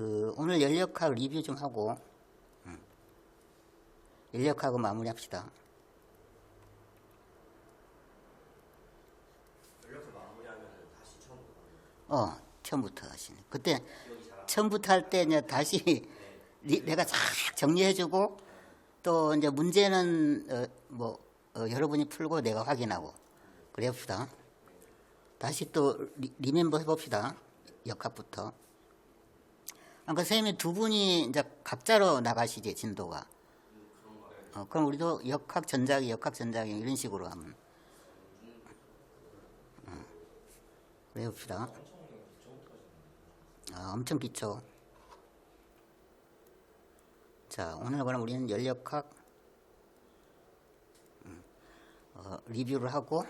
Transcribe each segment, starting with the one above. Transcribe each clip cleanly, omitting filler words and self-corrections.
오늘 연력학 리뷰 좀 하고, 연력하고 마무리합시다. 연력학 마무리하면 다시 처음부터 처음부터 하시네. 그때 처음부터 할 때 이제 다시 내가 싹 정리해주고, 또 이제 문제는 여러분이 풀고 내가 확인하고 그래 봅시다. 다시 또 리멤버 해봅시다. 역학부터. 아까 선생님이 두 분이 이제 각자로 나가시지, 진도가. 그럼 우리도 역학 전자기 이런 식으로 하면. 그래 봅시다. 엄청 기초. 자, 오늘 그럼 우리는 연력학 리뷰를 하고,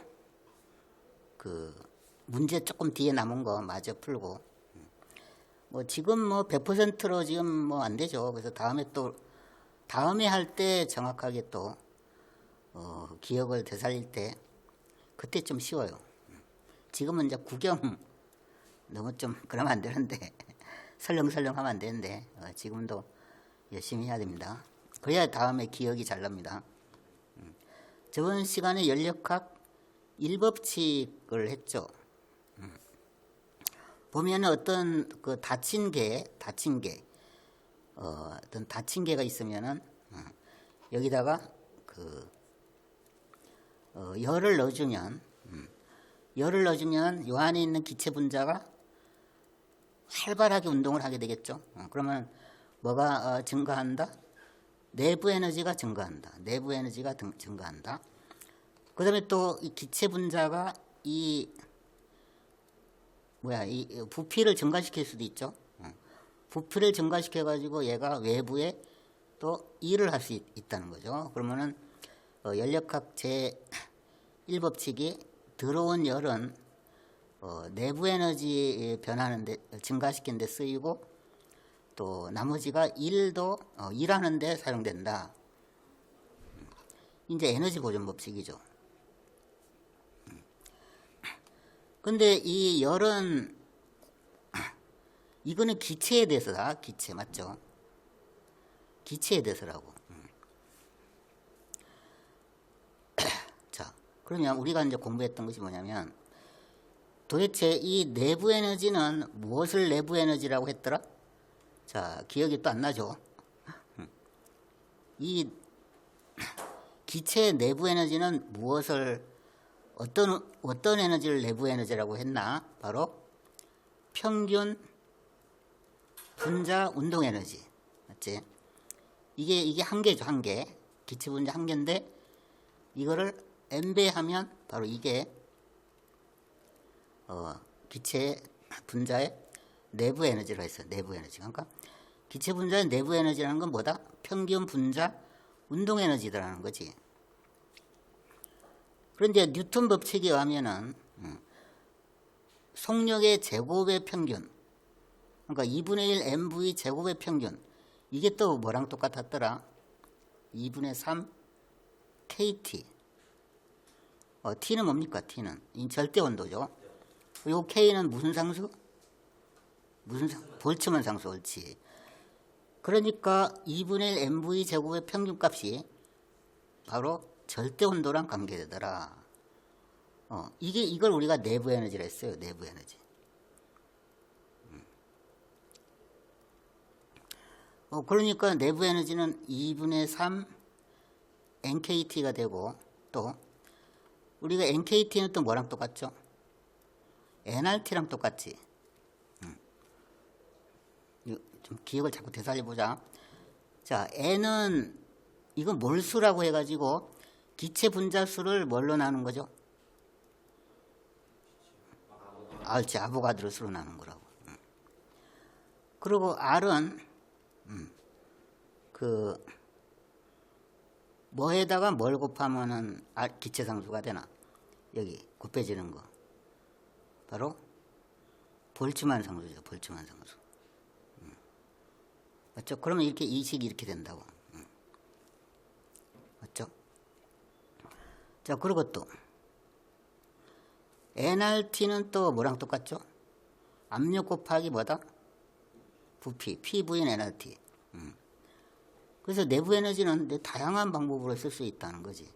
문제 조금 뒤에 남은 거 마저 풀고, 지금 100%로 지금 안 되죠. 그래서 다음에 할 때 정확하게 또, 기억을 되살릴 때, 그때 좀 쉬워요. 지금은 이제 구경, 너무 좀, 그러면 안 되는데, 설렁설렁 하면 안 되는데, 지금도 열심히 해야 됩니다. 그래야 다음에 기억이 잘 납니다. 저번 시간에 연력학 1법칙을 했죠. 보면 어떤 닫힌 개, 어떤 닫힌 개가 있으면은, 여기다가 열을 넣어주면 요 안에 있는 기체 분자가 활발하게 운동을 하게 되겠죠. 그러면 뭐가 증가한다? 내부 에너지가 증가한다. 그 다음에 또 이 기체 분자가 이 부피를 증가시킬 수도 있죠. 부피를 증가시켜가지고 얘가 외부에 또 일을 할 수 있다는 거죠. 그러면은 연력학 제1법칙이 들어온 열은 내부 에너지 변하는데, 증가시키는 데 쓰이고, 또 나머지가 일하는 데 사용된다. 이제 에너지 보존 법칙이죠. 근데 이 열은, 이거는 기체에 대해서다. 기체 맞죠? 기체에 대해서라고. 자, 그러면 우리가 이제 공부했던 것이 뭐냐면, 도대체 이 내부 에너지는 무엇을 내부 에너지라고 했더라? 자, 기억이 또 안 나죠? 이 기체의 내부 에너지는 어떤 에너지를 내부 에너지라고 했나? 바로 평균 분자 운동 에너지. 맞지? 이게 한 개죠, 한 개. 기체 분자 한 개인데, 이거를 n배하면 바로 이게 기체 분자의 내부 에너지로 했어요. 내부 에너지. 그러니까 기체 분자의 내부 에너지라는 건 뭐다? 평균 분자 운동 에너지라는 거지. 그런데 뉴턴 법칙에 의하면은 속력의 제곱의 평균, 그러니까 2분의 1 mv 제곱의 평균, 이게 또 뭐랑 똑같았더라? 2분의 3 kt. t는 뭡니까? t는 절대 온도죠. 그리고 k는 무슨 상수? 볼츠만 상수. 옳지. 그러니까 2분의 1 mv 제곱의 평균값이 바로 절대 온도랑 관계되더라. 이걸 우리가 내부 에너지라 했어요. 내부 에너지. 그러니까 내부 에너지는 2분의 3 nkT가 되고, 또 우리가 nkT는 또 뭐랑 똑같죠? nRT랑 똑같지. 좀 기억을 자꾸 되살려보자. 자, n은 이건 몰수라고 해가지고 기체 분자 수를 뭘로 나눈 거죠? 그렇지, 아보가드로 수로 나눈 거라고. 그리고 R은 뭐에다가 뭘 곱하면은 기체 상수가 되나? 여기 곱해지는 거. 바로 볼츠만 상수죠. 볼츠만 상수. 맞죠? 그러면 이렇게 이식이 이렇게 된다고. 맞죠? 자, 그리고 또 nRT는 또 뭐랑 똑같죠? 압력 곱하기 뭐다? 부피, PV는 에너지. 그래서 내부 에너지는 다양한 방법으로 쓸 수 있다는 거지.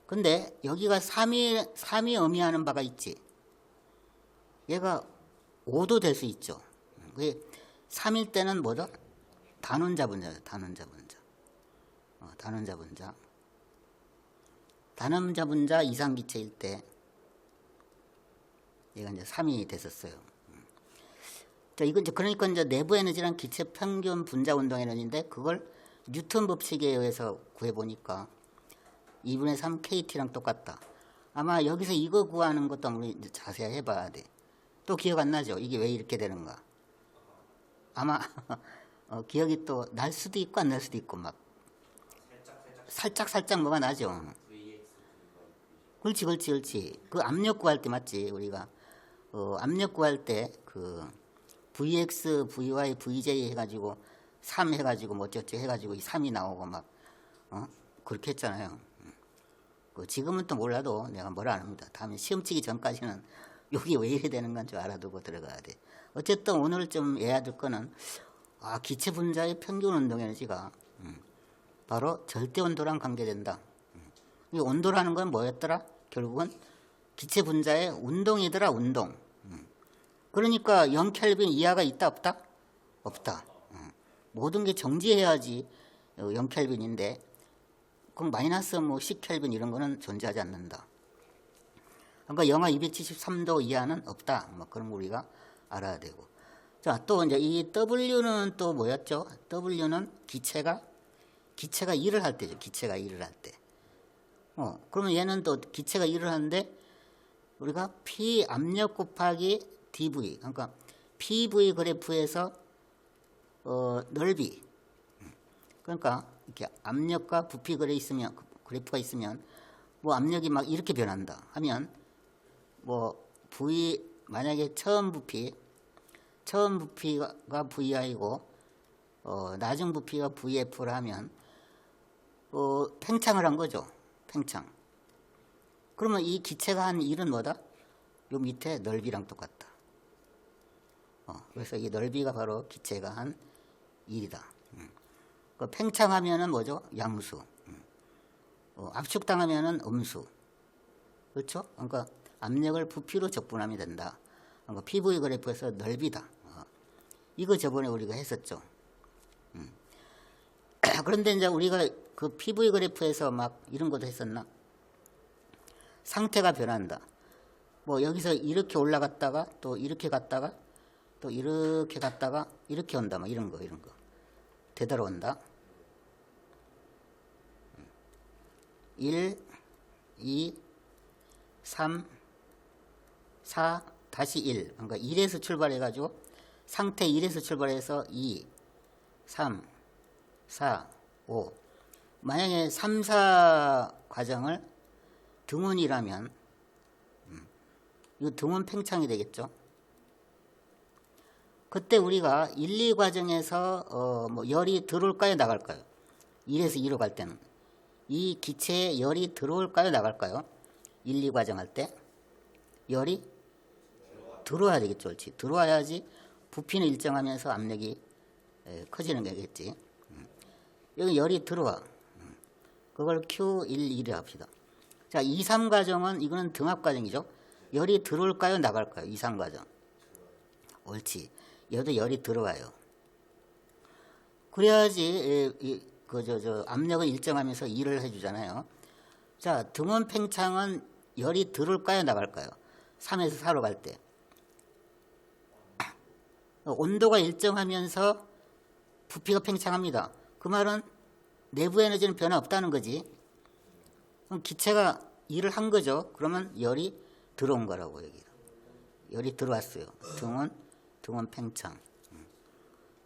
근데 여기가 3이 의미하는 바가 있지. 얘가 5도 될 수 있죠. 그게 3일 때는 뭐죠? 단원자 분자죠. 단원자 분자. 단원자 분자. 단원자 분자 이상기체일 때 얘가 이제 3이 됐었어요. 자, 이건 이제 그러니까 이제 내부 에너지란 기체 평균 분자 운동 에너지인데 그걸 뉴턴 법칙에 의해서 구해 보니까 2분의 3 KT랑 똑같다. 아마 여기서 이거 구하는 것도 우리 이제 자세히 해봐야 돼. 또 기억 안 나죠? 이게 왜 이렇게 되는가? 아마 기억이 또 날 수도 있고 안 날 수도 있고 막 살짝 뭐가 나죠. 그렇지. 그 압력 구할 때 맞지 우리가 압력 구할 때 그 VX, VY, VJ 해가지고 3 해가지고 뭐 어쩌고 해가지고 이 3이 나오고 막 그렇게 했잖아요. 지금은 또 몰라도 내가 뭐라 안 합니다. 다음에 시험 치기 전까지는 여기 왜 이래 되는 건 좀 알아두고 들어가야 돼. 어쨌든 오늘 좀 해야 될 거는 기체 분자의 평균 운동 에너지가 바로 절대 온도랑 관계된다. 이 온도라는 건 뭐였더라? 결국은 기체 분자의 운동이더라. 운동. 그러니까 0켈빈 이하가 있다 없다? 없다. 모든 게 정지해야지 0켈빈인데 그럼 마이너스 뭐 10켈빈 이런 거는 존재하지 않는다. 그러니까 영하 273도 이하는 없다. 뭐 그런 거 우리가 알아야 되고. 자, 또 이제 이 W는 또 뭐였죠? W는 기체가 일을 할 때죠. 기체가 일을 할 때. 그러면 얘는 또 기체가 일을 하는데 우리가 P 압력 곱하기 dV. 그러니까 PV 그래프에서 넓이. 그러니까 이렇게 압력과 부피 그래프가 있으면 뭐 압력이 막 이렇게 변한다 하면 뭐 V 만약에 처음 부피가 VI고 나중 부피가 VF를 하면 팽창을 한 거죠. 팽창. 그러면 이 기체가 한 일은 뭐다? 요 밑에 넓이랑 똑같다. 그래서 이 넓이가 바로 기체가 한 일이다. 그 팽창하면은 뭐죠? 양수. 압축당하면은 음수. 그렇죠? 그러니까 압력을 부피로 적분하면 된다. 그러니까 PV 그래프에서 넓이다. 이거 저번에 우리가 했었죠. 그런데 이제 우리가 그 PV 그래프에서 막 이런 것도 했었나? 상태가 변한다. 뭐 여기서 이렇게 올라갔다가 또 이렇게 갔다가 또 이렇게 갔다가 이렇게 온다. 막 이런 거. 되돌아온다. 1, 2, 3, 4, 다시 1. 그러니까 1에서 출발해가지고 상태 1에서 출발해서 2, 3, 4, 5. 만약에 3, 4 과정을 등원이라면 이거 등원 팽창이 되겠죠. 그때 우리가 1, 2 과정에서 뭐 열이 들어올까요, 나갈까요? 1에서 2로 갈 때는 이 기체에 열이 들어올까요, 나갈까요? 1, 2 과정 할 때 열이 들어와야 되겠죠. 그렇지? 들어와야지 부피는 일정하면서 압력이 커지는 거겠지. 여기 열이 들어와. 그걸 Q1, 2를 합시다. 자, 2, 3 과정은 이거는 등압 과정이죠. 열이 들어올까요, 나갈까요? 2, 3 과정. 옳지. 여기도 열이 들어와요. 그래야지 압력을 일정하면서 일을 해주잖아요. 자, 등원 팽창은 열이 들어올까요, 나갈까요? 3에서 4로 갈 때. 온도가 일정하면서 부피가 팽창합니다. 그 말은 내부 에너지는 변화 없다는 거지. 그럼 기체가 일을 한 거죠. 그러면 열이 들어온 거라고 여기. 열이 들어왔어요. 등원 팽창.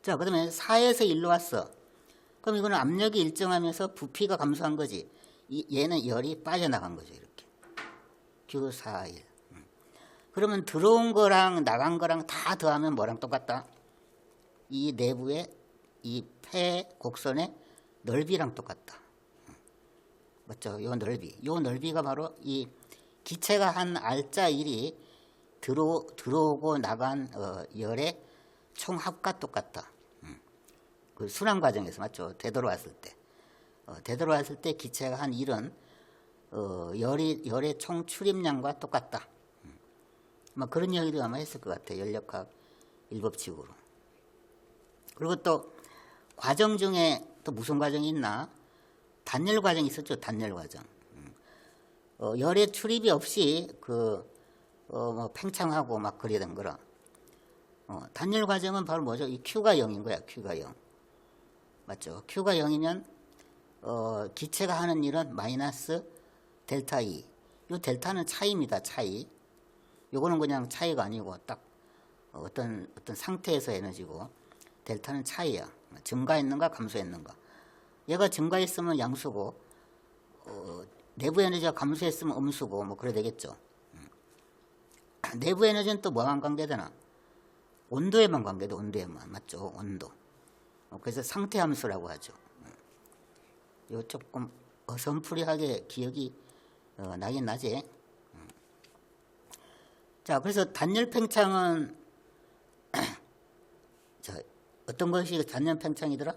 자, 그 다음에 4에서 1로 왔어. 그럼 이거는 압력이 일정하면서 부피가 감소한 거지. 얘는 열이 빠져나간 거죠. 이렇게. Q4, 1. 그러면 들어온 거랑 나간 거랑 다 더하면 뭐랑 똑같다? 이 내부의 이 폐 곡선의 넓이랑 똑같다. 맞죠? 요 넓이. 요 넓이가 바로 이 기체가 한 알짜 1이 들어오고 나간 열의 총합과 똑같다. 그 순환 과정에서 맞죠? 되돌아왔을 때. 되돌아왔을 때 기체가 한 1은 열의 총 출입량과 똑같다. 막 그런 이야기도 아마 했을 것 같아요. 연력학 일법칙으로. 그리고 또 과정 중에 또 무슨 과정이 있나? 단열 과정이 있었죠. 단열 과정. 열의 출입이 없이 뭐 팽창하고 막 그러던 거라. 단열 과정은 바로 뭐죠? 이 Q가 0인 거야. Q가 0. 맞죠? Q가 0이면 기체가 하는 일은 마이너스 델타 E. 이 델타는 차이입니다. 차이. 요거는 그냥 차이가 아니고 딱 어떤 상태에서 에너지고, 델타는 차이야. 증가했는가 감소했는가. 얘가 증가했으면 양수고 내부 에너지가 감소했으면 음수고 뭐 그래 되겠죠. 내부 에너지는 또 뭐만 관계되나? 온도에만 관계돼. 온도에만. 맞죠? 온도. 그래서 상태 함수라고 하죠. 요 조금 어선풀이하게 기억이 나긴 나지. 자, 그래서 단열 팽창은 자, 어떤 것이 단열 팽창이더라?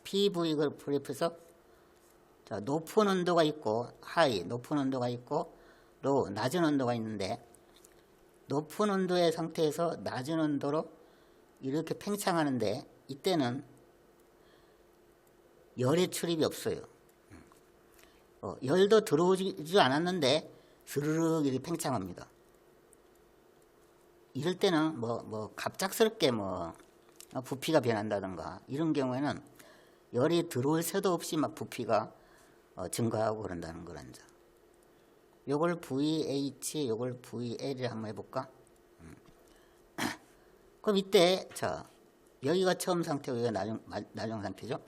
PV 그래프에서 자, 높은 온도가 있고 하이, 높은 온도가 있고 로우, 낮은 온도가 있는데, 높은 온도의 상태에서 낮은 온도로 이렇게 팽창하는데, 이때는 열의 출입이 없어요. 열도 들어오지 않았는데 스르륵 이렇게 팽창합니다. 이럴 때는 뭐 갑작스럽게 부피가 변한다든가 이런 경우에는 열이 들어올 새도 없이 막 부피가 증가하고 그런다는 거란 점. 요걸 VH, 요걸 VL을 한번 해볼까? 그럼 이때 자, 여기가 처음 상태고 여기가 나중 상태죠.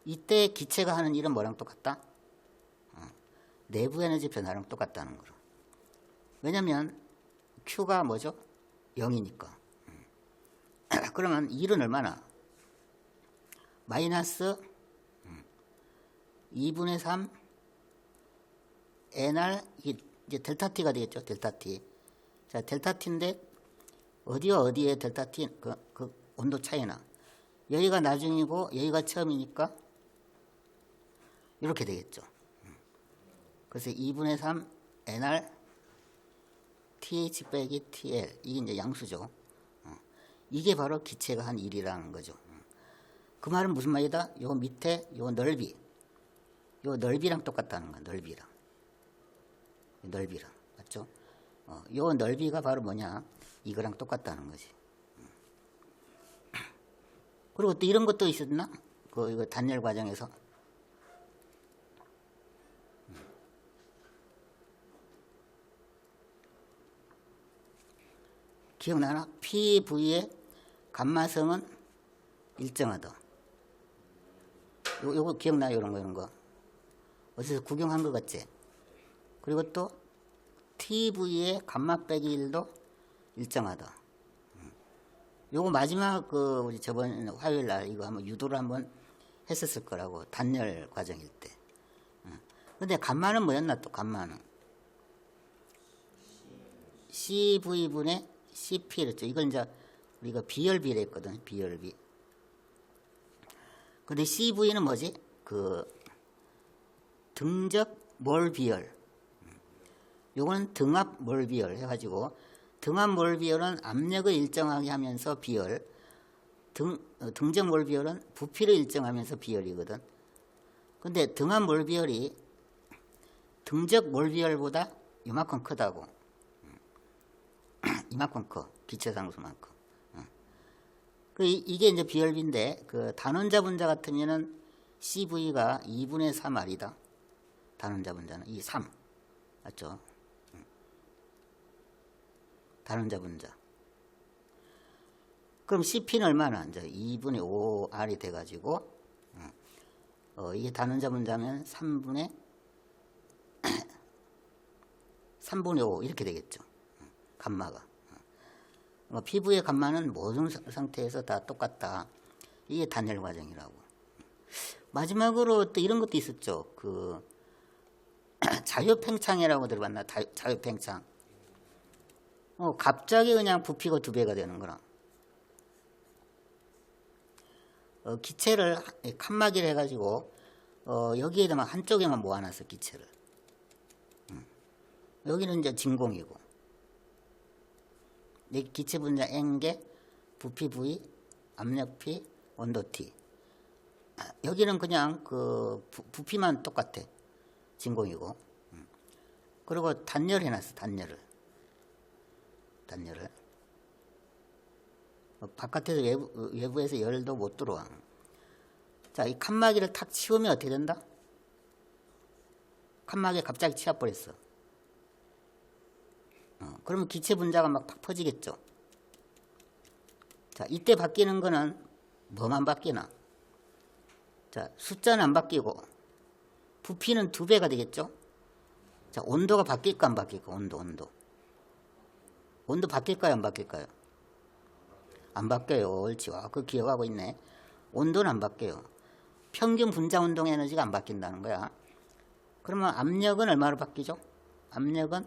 이때 기체가 하는 일은 뭐랑 똑같다? 내부 에너지 변화랑 똑같다는 거로. 왜냐면 Q가 뭐죠? 0이니까. 그러면 1은 얼마나? 마이너스 2분의 3 NR, 이제 델타 T가 되겠죠. 델타 T. 자, 델타 T인데 어디와 어디에 델타 T 그 온도 차이나? 여기가 나중이고 여기가 처음이니까 이렇게 되겠죠. 그래서 2분의 3 NR TH 빼기 TL, 이게 이제 양수죠. 이게 바로 기체가 한 일이라는 거죠. 그 말은 무슨 말이다? 요 밑에 요 넓이, 요 넓이랑 똑같다는 거야. 넓이랑 맞죠? 요 넓이가 바로 뭐냐? 이거랑 똑같다는 거지. 그리고 또 이런 것도 있었나? 이거 단열 과정에서 기억나나? PV의 감마성은 일정하다. 요거 기억나요? 이런 거. 어디서 구경한 것 같지? 그리고 또 TV의 감마 빼기 1도 일정하다. 요거 마지막 우리 저번 화요일 날 이거 한번 유도를 한번 했었을 거라고, 단열 과정일 때. 근데 감마는 뭐였나? 또 감마는 CV분의 CP랬죠. 이건 이제 우리가 비열비를 했거든. 비열비. 근데 CV는 뭐지? 등적 몰 비열. 요거는 등압 몰 비열 해가지고, 등압 몰 비열은 압력을 일정하게 하면서 비열, 등적 몰 비열은 부피를 일정하면서 비열이거든. 근데 등압 몰 비열이 등적 몰 비열보다 이만큼 크다고. 이만큼 커. 기체상수만큼. 이게 이제 비열비인데, 단원자 분자 같으면은 CV가 2분의 3R이다. 단원자 분자는 이 3. 맞죠? 단원자 분자. 그럼 CP는 얼마나? 이제 2분의 5R이 돼가지고, 이게 단원자 분자면 3분의 5 이렇게 되겠죠. 감마가. 피부의 감마는 모든 상태에서 다 똑같다. 이게 단열 과정이라고. 마지막으로 또 이런 것도 있었죠. 자유팽창이라고 들어봤나? 자유팽창. 갑자기 그냥 부피가 2배가 되는 거라. 기체를 칸막이를 해가지고 여기에다만 한쪽에만 모아놨어 기체를. 여기는 이제 진공이고 여기 기체 분자 N개, 부피 V, 압력 P, 온도 T. 여기는 그냥 그 부피만 똑같아 진공이고. 그리고 단열 해놨어 단열을. 바깥에서 외부에서 열도 못 들어와. 자, 이 칸막이를 탁 치우면 어떻게 된다? 칸막이에 갑자기 치워버렸어. 그러면 기체 분자가 막 팍 퍼지겠죠. 자, 이때 바뀌는 거는 뭐만 바뀌나? 자, 숫자는 안 바뀌고 부피는 2배가 되겠죠. 자, 온도가 바뀔까 안 바뀔까? 온도 바뀔까요 안 바뀔까요? 안 바뀌어요. 옳지. 와, 그거 기억하고 있네. 온도는 안 바뀌어요. 평균 분자 운동 에너지가 안 바뀐다는 거야. 그러면 압력은 얼마로 바뀌죠? 압력은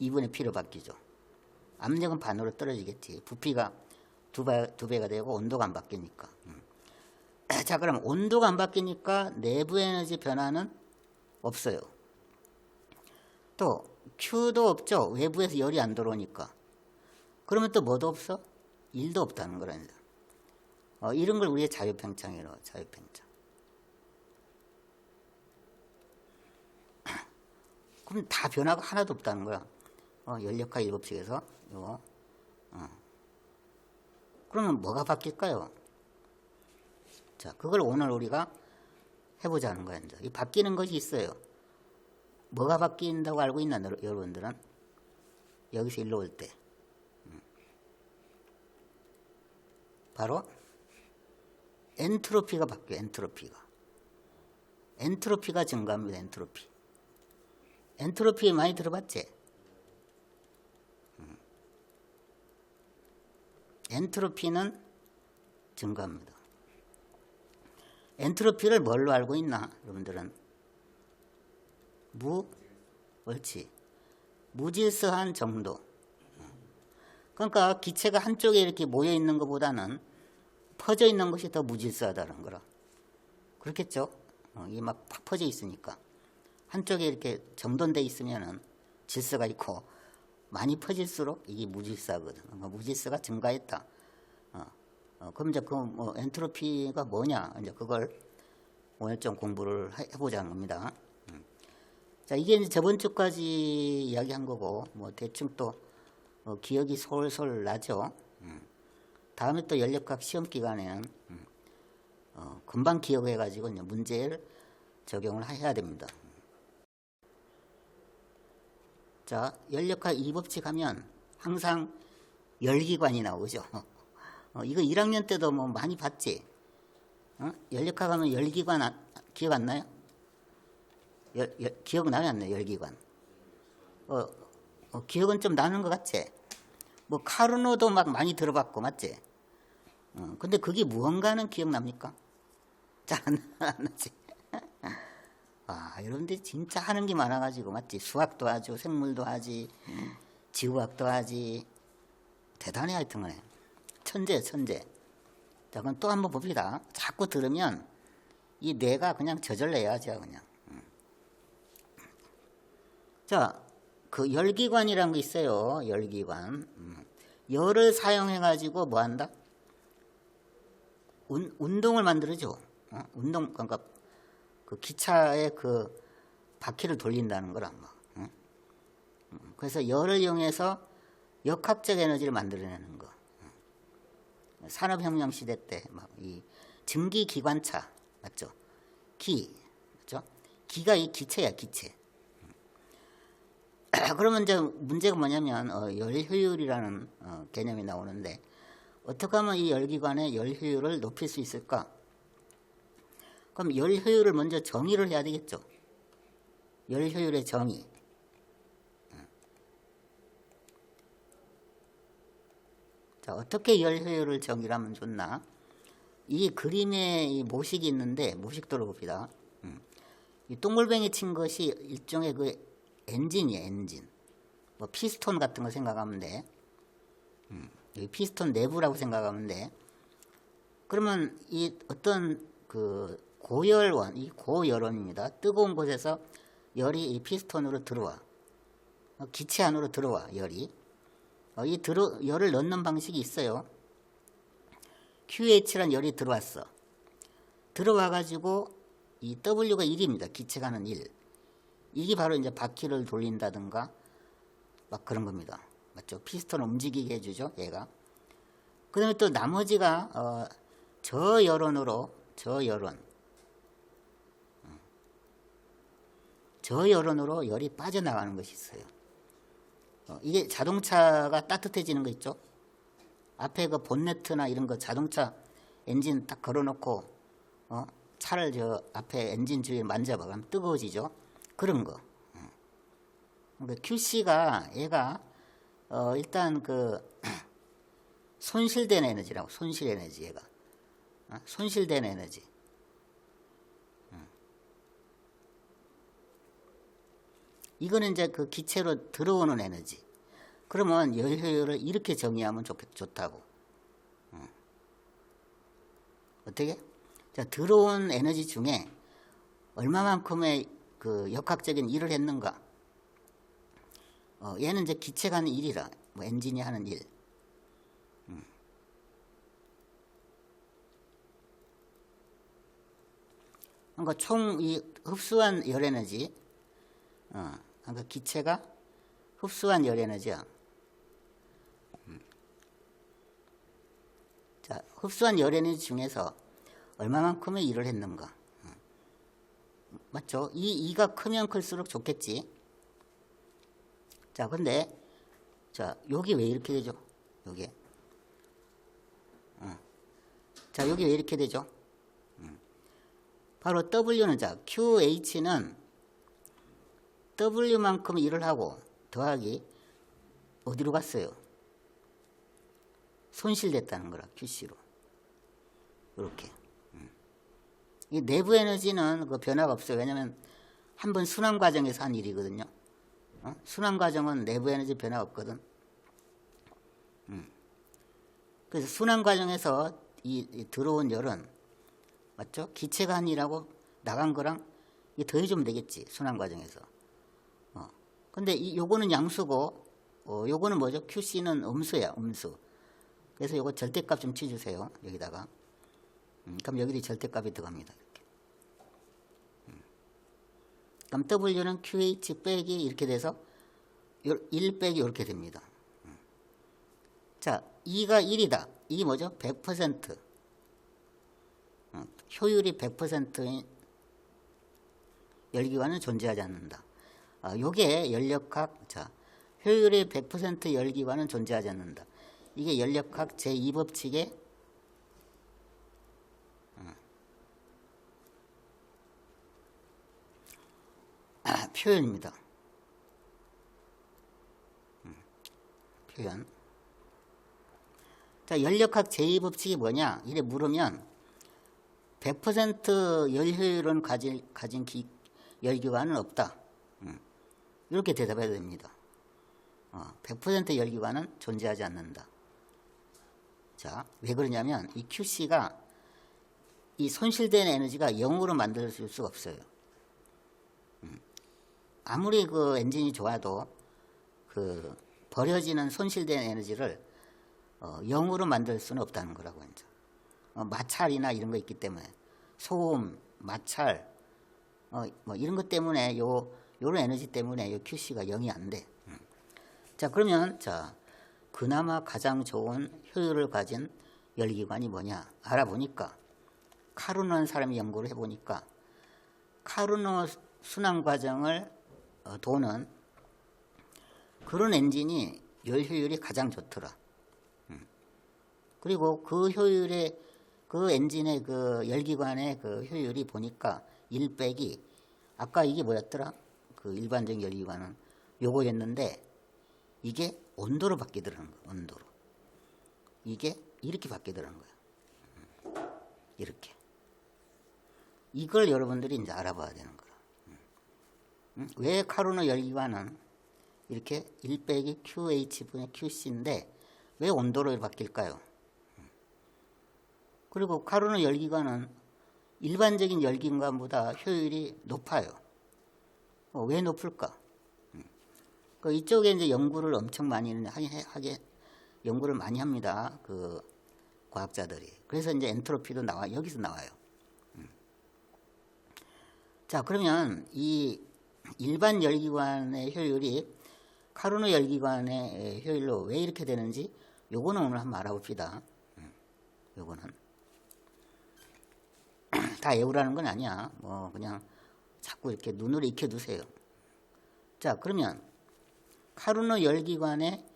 2분의 P로 바뀌죠. 압력은 반으로 떨어지겠지. 부피가 2배가 되고 온도가 안 바뀌니까. 자, 그럼 온도가 안 바뀌니까 내부 에너지 변화는 없어요. 또 Q도 없죠. 외부에서 열이 안 들어오니까. 그러면 또 뭐도 없어? 일도 없다는 거라니까. 이런 걸 우리가 자유팽창이라고. 자유팽창. 그럼 다 변화가 하나도 없다는 거야. 연력화 일법칙에서 이거. 그러면 뭐가 바뀔까요? 자, 그걸 오늘 우리가 해보자는 거야. 이제. 이 바뀌는 것이 있어요. 뭐가 바뀐다고 알고 있나, 여러분들은? 여기서 일로 올 때. 바로 엔트로피가 바뀌어요. 엔트로피가 증가합니다. 엔트로피 많이 들어봤지? 엔트로피는 증가합니다. 엔트로피를 뭘로 알고 있나? 여러분들은 옳지. 무질서한 정도. 그러니까 기체가 한쪽에 이렇게 모여 있는 것보다는 퍼져 있는 것이 더 무질서하다는 거라. 그렇겠죠? 이게 막 팍 퍼져 있으니까. 한쪽에 이렇게 정돈돼 있으면은 질서가 있고, 많이 퍼질수록 이게 무질서하거든. 무질서가 증가했다. 그럼 이제 그 엔트로피가 뭐냐? 이제 그걸 오늘 좀 공부를 해보자는 겁니다. 자, 이게 이제 저번 주까지 이야기한 거고, 대충 또 기억이 솔솔 나죠. 다음에 또 연력학 시험 기간에는 금방 기억해가지고 이제 문제를 적용을 해야 됩니다. 자, 연력학 2법칙 하면 항상 열기관이 나오죠. 이거 1학년 때도 많이 봤지. 연력학 하면 열기관 기억 안 나요? 기억 나요, 안 나요? 열기관. 기억은 좀 나는 것 같지? 카르노도 막 많이 들어봤고, 맞지? 근데 그게 무언가는 기억납니까? 잘 안 나지? 여러분들이 진짜 하는 게 많아가지고, 맞지? 수학도 하죠, 생물도 하지, 지구학도 하지. 대단해, 하여튼 간에. 천재예요, 천재. 자, 그럼 또 한번 봅시다. 자꾸 들으면 이 뇌가 그냥 저절내야죠, 그냥. 자, 그 열기관이라는 거 있어요. 열기관. 열을 사용해가지고 뭐 한다? 운동을 만들어줘. 운동, 그러니까 그 기차의 그 바퀴를 돌린다는 거라. 그래서 열을 이용해서 역학적 에너지를 만들어내는 거. 산업혁명 시대 때 이 증기기관차 맞죠? 맞죠? 기가 이 기체야, 기체. 그러면 이제 문제가 뭐냐면 열효율이라는 개념이 나오는데 어떻게 하면 이 열기관의 열효율을 높일 수 있을까? 그럼 열효율을 먼저 정의를 해야 되겠죠. 열효율의 정의. 자, 어떻게 열효율을 정의를 하면 좋나? 이 그림에 이 모식이 있는데 모식도를 봅시다. 이 동글뱅이 친 것이 일종의 그 엔진이에요, 엔진. 피스톤 같은 거 생각하면 돼. 여기 피스톤 내부라고 생각하면 돼. 그러면 이 어떤 그 고열원, 이 고열원입니다. 뜨거운 곳에서 열이 이 피스톤으로 들어와. 기체 안으로 들어와, 열이. 열을 넣는 방식이 있어요. QH란 열이 들어왔어. 들어와가지고 이 W가 1입니다. 기체가 하는 1. 이게 바로 이제 바퀴를 돌린다든가 막 그런 겁니다. 맞죠? 피스톤을 움직이게 해주죠, 얘가. 그 다음에 또 나머지가, 저열원으로, 저열원으로 열이 빠져나가는 것이 있어요. 이게 자동차가 따뜻해지는 거 있죠? 앞에 그 본네트나 이런 거 자동차 엔진 딱 걸어놓고, 차를 저 앞에 엔진 주위에 만져봐. 그럼 뜨거워지죠? 그런 거. 그러니까 QC가 얘가, 일단 그, 손실된 에너지라고, 손실 에너지 얘가. 손실된 에너지. 이거는 이제 그 기체로 들어오는 에너지. 그러면 열 효율을 이렇게 정의하면 좋다고. 어떻게? 자, 들어온 에너지 중에 얼마만큼의 그 역학적인 일을 했는가? 얘는 이제 기체가 하는 일이라, 뭐 엔진이 하는 일. 그러니까 총 이 흡수한 열 에너지, 그러니까 기체가 흡수한 열 에너지야. 자, 흡수한 열 에너지 중에서 얼마만큼의 일을 했는가? 맞죠? 이 2가 크면 클수록 좋겠지. 자, 근데 자, 여기 왜 이렇게 되죠? 여기. 자, 여기 왜 이렇게 되죠? 바로 W는 자, QH는 W만큼 일을 하고 더하기 어디로 갔어요? 손실됐다는 거라, QC로. 이렇게. 이 내부 에너지는 그 변화가 없어요. 왜냐하면 한번 순환 과정에서 한 일이거든요. 순환 과정은 내부 에너지 변화가 없거든. 그래서 순환 과정에서 이 들어온 열은 맞죠? 기체가 한 일하고 나간 거랑 이게 더해주면 되겠지. 순환 과정에서. 근데 요거는 양수고, 요거는 뭐죠? QC는 음수야, 음수. 그래서 요거 절대값 좀 치주세요. 여기다가. 그럼 여기도 절대값이 들어갑니다. 이렇게. 그럼 W는 QH 빼기 이렇게 돼서 1 빼기 이렇게 됩니다. 자, 2가 1이다. 이게 뭐죠? 100%. 효율이 100%인 열기관은 존재하지 않는다. 요게 연력학, 자, 효율이 100% 열기관은 존재하지 않는다. 이게 연력학 제2법칙의 표현입니다. 표현. 자, 연력학 제2법칙이 뭐냐? 이래 물으면 100% 열효율은 가진 열기관은 없다. 이렇게 대답해야 됩니다. 100% 열기관은 존재하지 않는다. 자, 왜 그러냐면 이 QC가 이 손실된 에너지가 0으로 만들 수가 없어요. 아무리 그 엔진이 좋아도 그 버려지는 손실된 에너지를 0으로 만들 수는 없다는 거라고 이제. 마찰이나 이런 거 있기 때문에 소음, 마찰, 뭐 이런 것 때문에 요런 에너지 때문에 요 QC가 0이 안 돼. 자, 그러면 자, 그나마 가장 좋은 효율을 가진 열기관이 뭐냐 알아보니까 카르노라는 사람이 연구를 해보니까 카르노 순환 과정을 도는 그런 엔진이 열 효율이 가장 좋더라. 그리고 그 효율의 그 엔진의 그 열기관의 그 효율이 보니까 1 빼기 아까 이게 뭐였더라? 그 일반적인 열기관은 요거였는데 이게 온도로 바뀌더라는 거야. 온도로. 이게 이렇게 바뀌더라는 거야. 이렇게. 이걸 여러분들이 이제 알아봐야 되는 거야. 왜 카르노 열기관은 이렇게 1 빼기 QH 분의 QC인데 왜 온도로 바뀔까요? 그리고 카르노 열기관은 일반적인 열기관보다 효율이 높아요. 왜 높을까? 이쪽에 이제 연구를 엄청 많이 연구를 많이 합니다. 그 과학자들이. 그래서 이제 엔트로피도 여기서 나와요. 자, 그러면 이 일반 열기관의 효율이 카르노 열기관의 효율로 왜 이렇게 되는지 요거는 오늘 한번 알아봅시다. 요거는 다 외우라는 건 아니야. 뭐 그냥 자꾸 이렇게 눈으로 익혀두세요. 자, 그러면 카르노 열기관의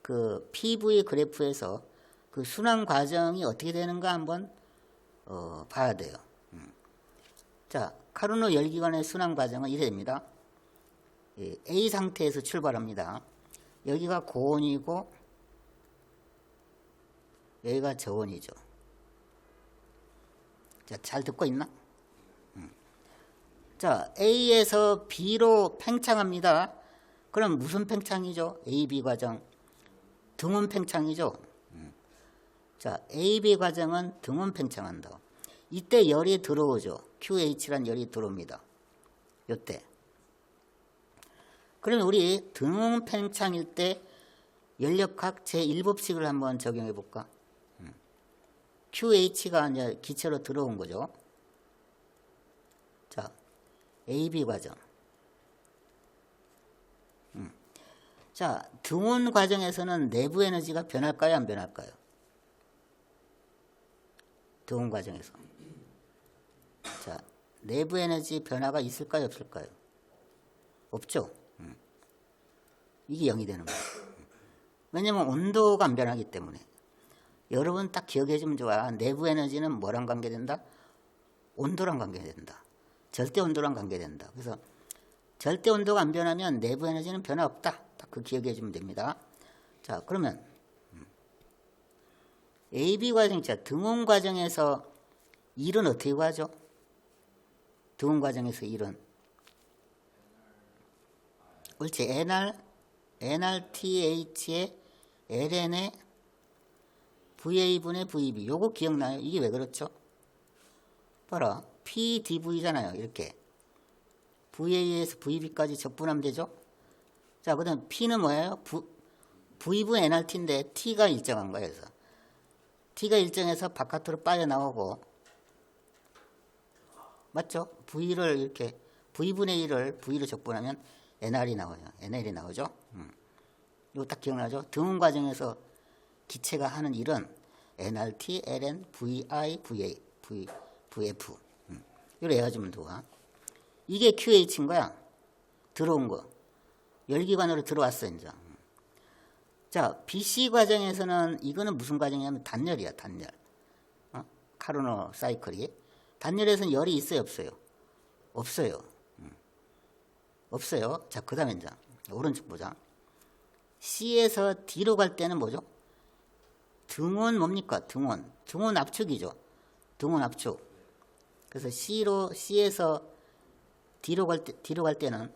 그 PV 그래프에서 그 순환 과정이 어떻게 되는가 한번 봐야 돼요. 자, 카르노 열기관의 순환 과정은 이래 됩니다. A 상태에서 출발합니다. 여기가 고온이고 여기가 저온이죠. 자, 잘 듣고 있나? 자, A에서 B로 팽창합니다. 그럼 무슨 팽창이죠? AB 과정. 등온 팽창이죠. 자, AB 과정은 등온 팽창한다. 이때 열이 들어오죠. QH란 열이 들어옵니다. 요때. 그러면 우리 등온 팽창일 때 연력학 제1법칙을 한번 적용해 볼까? QH가 이제 기체로 들어온 거죠. 자, AB 과정. 자, 등온 과정에서는 내부 에너지가 변할까요? 안 변할까요? 등온 과정에서. 자, 내부 에너지 변화가 있을까요? 없을까요? 없죠. 이게 0이 되는 거예요. 왜냐면 온도가 안 변하기 때문에. 여러분 딱 기억해 주면 좋아. 내부 에너지는 뭐랑 관계된다? 온도랑 관계된다. 절대 온도랑 관계된다. 그래서 절대 온도가 안 변하면 내부 에너지는 변화 없다. 딱 그 기억해 주면 됩니다. 자, 그러면 AB 과정, 자, 등온 과정에서 일은 어떻게 구하죠? 등온 과정에서 일은 옳지. NRTH의 LN의 VA분의 VB. 요거 기억나요? 이게 왜 그렇죠? 봐라. PDV잖아요. 이렇게. VA에서 VB까지 적분하면 되죠? 자, 그 다음 P는 뭐예요? V분 NRT인데 T가 일정한 거예요. 그래서 T가 일정해서 바깥으로 빠져나오고, 맞죠? V를 이렇게, V분의 1을 V로 적분하면 NR이 나와요. NL이 나오죠? 이거 딱 기억나죠? 등온 과정에서 기체가 하는 일은 NRT, LN, VI, VA, VF. 이걸 외워주면 좋아. 이게 QH인 거야. 들어온 거. 열기관으로 들어왔어, 이제. 자, BC 과정에서는 이거는 무슨 과정이냐면 단열이야, 단열. 카르노 사이클이. 단열에서는 열이 있어요, 없어요? 없어요. 없어요. 자, 그 다음에 이제 오른쪽 보자. C에서 D로 갈 때는 뭐죠? 등온 뭡니까? 등온. 등온 압축이죠. 등온 압축. 그래서 C에서 D로 갈 때는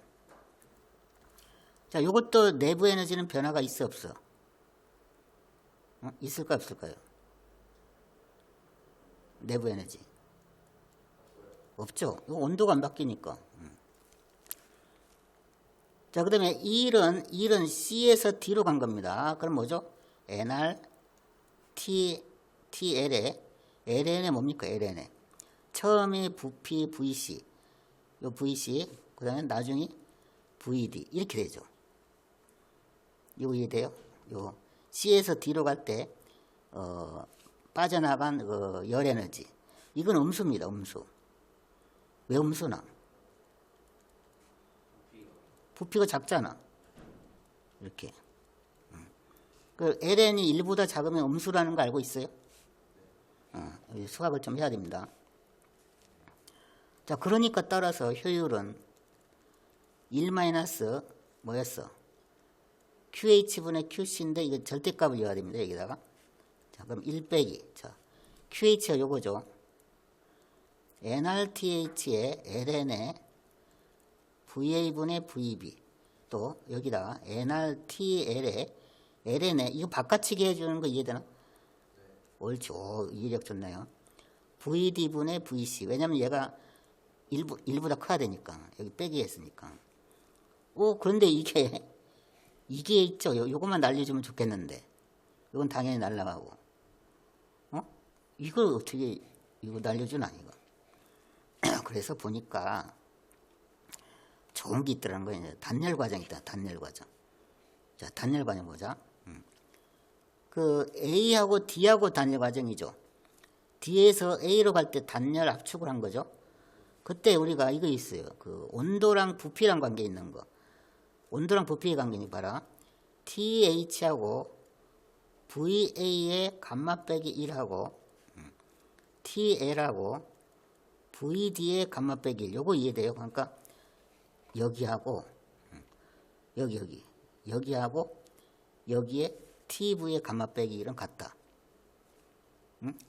자, 요것도 내부 에너지는 변화가 있어, 없어? 있을까, 없을까요? 내부 에너지. 없죠. 이거 온도가 안 바뀌니까. 자, 그 다음에 일은 C에서 D로 간 겁니다. 그럼 뭐죠? NR, TL에, LN에 뭡니까? LN에. 처음에 부피, VC. 요 VC, 그 다음에 나중에 VD. 이렇게 되죠. 이거 이해돼요? 요 C에서 D로 갈 때, 빠져나간 열 에너지. 이건 음수입니다, 음수. 왜 음수나? 부피가 작잖아. 이렇게. 그 LN이 1보다 작으면 음수라는 거 알고 있어요? 수학을 좀 해야 됩니다. 자, 그러니까 따라서 효율은 1 마이너스 뭐였어? QH분의 QC인데 이거 절대값을 이어야 됩니다. 여기다가. 자, 그럼 1 빼기. 자, QH가 요거죠. NRTH의 LN의 VA분의 VB. 또 여기다 NRTL의 LN의 이거 바깥치기 해주는 거 이해되나? 옳지. 오, 이해력 좋네요. VD분의 VC. 왜냐면 얘가 1보다 커야 되니까. 여기 빼기 했으니까. 그런데 이게 있죠. 요것만 날려주면 좋겠는데. 이건 당연히 날라가고. 이걸 어떻게, 이거 날려주나, 이거. 그래서 보니까 좋은 게 있더라는 거예요. 단열 과정이 있다, 단열 과정. 자, 단열 과정 보자. 그 A하고 D하고 단열 과정이죠. D에서 A로 갈 때 단열 압축을 한 거죠. 그때 우리가 이거 있어요. 그 온도랑 부피랑 관계 있는 거. 온도랑 부피의 관계니 봐라. TH하고 VA의 감마 빼기 1하고 TL하고 VD의 감마 빼기 1. 요거 이해돼요? 그러니까 여기하고 여기하고 여기에 TV의 감마 빼기 1은 같다.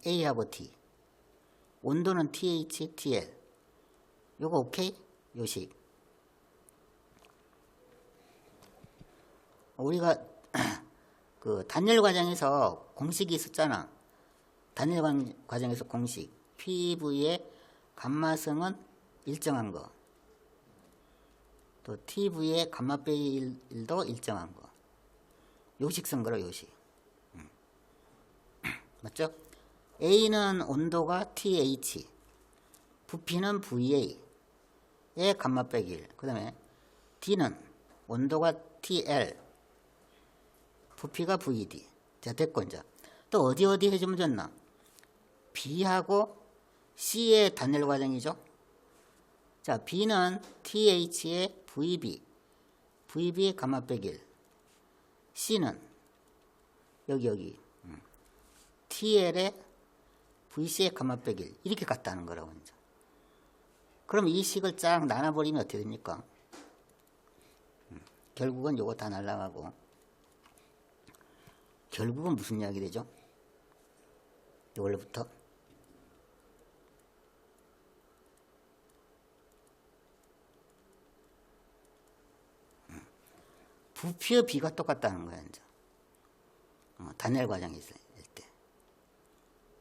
A하고 T. 온도는 TH, TL. 요거 오케이? 요식. 우리가 그 단열 과정에서 공식이 있었잖아. 단열 과정에서 공식. PV의 감마성은 일정한 거. 또 TV의 감마 빼기 1도 일정한 거. 요식 쓴 거라, 요식. 맞죠? A는 온도가 TH, 부피는 VA의 감마 빼기 1. 그 다음에 D는 온도가 TL, 부피가 VD. 자, 됐고, 이제. 또 어디 해주면 좋나? B하고 C의 단열 과정이죠. 자, B는 TH의 VB의 감마 빼기 1. C는 여기 TL의 VC의 감마 빼기 1. 이렇게 같다는 거라고. 이제. 그럼 이 식을 쫙 나눠버리면 어떻게 됩니까? 결국은 요거 다 날라가고. 결국은 무슨 이야기 되죠? 원래부터 부피의 비가 똑같다는 거야. 이제. 단열 과정이 있을 때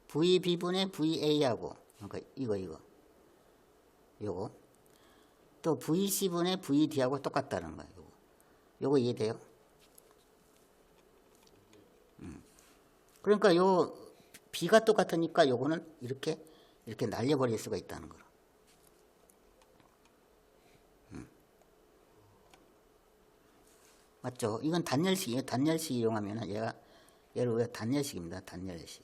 VB분의 VA하고 그러니까 요거 또 VC분의 VD하고 똑같다는 거야. 요거 이해돼요? 그러니까 요 B가 똑같으니까 요거는 이렇게 날려버릴 수가 있다는 거라. 맞죠? 이건 단열식이에요. 단열식 이용하면은 얘를 우리가 단열식입니다. 단열식.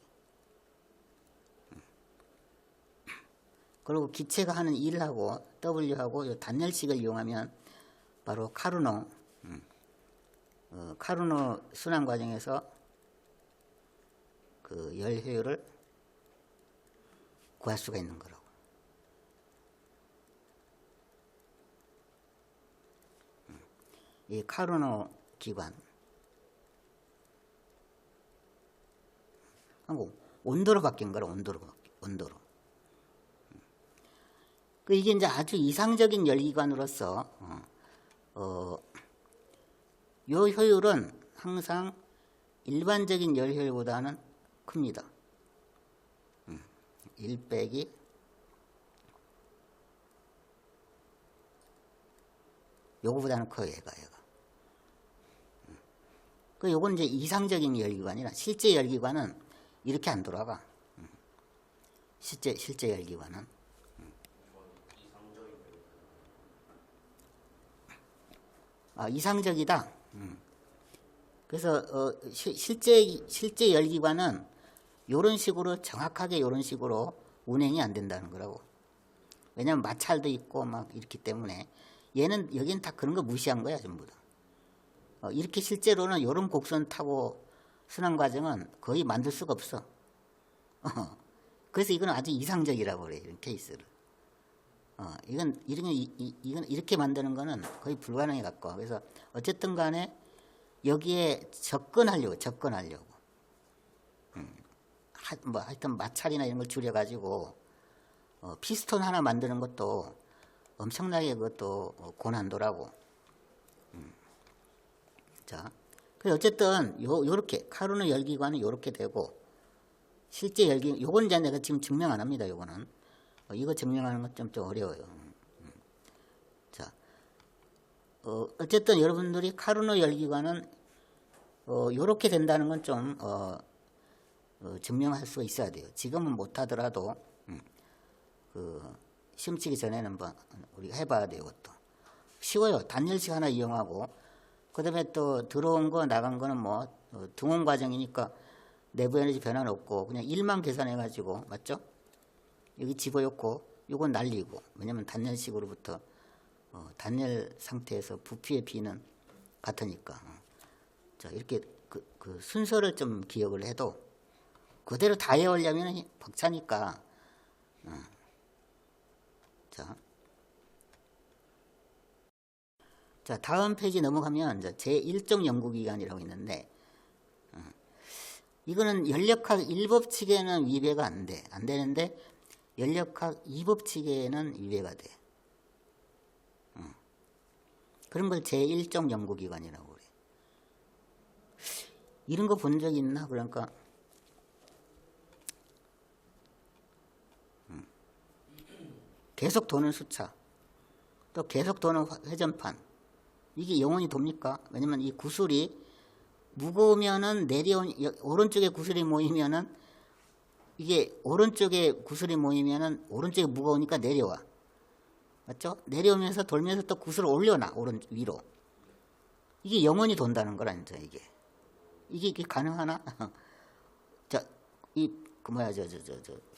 그리고 기체가 하는 일하고 W하고 이 단열식을 이용하면 바로 카르노 순환 과정에서 그 열 효율을 구할 수가 있는 거라고. 이 카르노 기관 하고 온도로 바뀐 거라. 온도로. 그 이게 이제 아주 이상적인 열기관으로서 요 효율은 항상 일반적인 열 효율보다는 큽니다. 1 빼기 요거보다는 커요. 얘가. 그 요건 이제 이상적인 열기관이라 실제 열기관은 이렇게 안 돌아가. 실제 열기관은 이상적이다. 그래서 실제 열기관은 요런 식으로 정확하게 요런 식으로 운행이 안 된다는 거라고. 왜냐면 마찰도 있고 막 이렇기 때문에 여기는 다 그런 거 무시한 거야, 전부 다. 이렇게 실제로는 요런 곡선 타고 순환 과정은 거의 만들 수가 없어. 그래서 이건 아주 이상적이라고 그래, 이런 케이스를. 이건 이렇게 만드는 거는 거의 불가능해 갖고. 그래서 어쨌든 간에 여기에 접근하려고. 하여튼 마찰이나 이런 걸 줄여가지고, 피스톤 하나 만드는 것도 엄청나게 그것도 고난도라고. 자, 그래서 어쨌든 요렇게, 카르노 열기관은 요렇게 되고, 실제 열기, 요건 이제 내가 지금 증명 안 합니다. 요거는. 이거 증명하는 건 좀 어려워요. 자, 어쨌든 여러분들이 카르노 열기관은 요렇게 된다는 건 좀 증명할 수가 있어야 돼요. 지금은 못하더라도 그 시험 치기 전에는 뭐 우리가 해봐야 돼요. 이것도 쉬워요. 단열식 하나 이용하고 그 다음에 또 들어온 거 나간 거는 뭐 등원 과정이니까 내부 에너지 변화는 없고 그냥 1만 계산해 가지고, 맞죠? 여기 집어넣고 요건 날리고, 왜냐면 단열식으로부터 단열 상태에서 부피의 비는 같으니까. 자, 이렇게 그 순서를 좀 기억을 해도 그대로 다 외우려면 벅차니까. 자, 다음 페이지 넘어가면 이제 제1종 연구기관이라고 있는데, 이거는 연력학 1법칙에는 위배가 안 되는데 연력학 2법칙에는 위배가 돼. 그런 걸 제1종 연구기관이라고 그래. 이런 거 본 적 있나? 그러니까 계속 도는 수차, 또 계속 도는 회전판, 이게 영원히 돕니까? 왜냐면 이 구슬이 무거우면은 오른쪽에 구슬이 모이면은, 이게 오른쪽에 구슬이 모이면은 오른쪽에 무거우니까 내려와. 맞죠? 내려오면서 돌면서 또 구슬을 올려놔, 위로. 이게 영원히 돈다는 거라니까, 이게 가능하나? 자,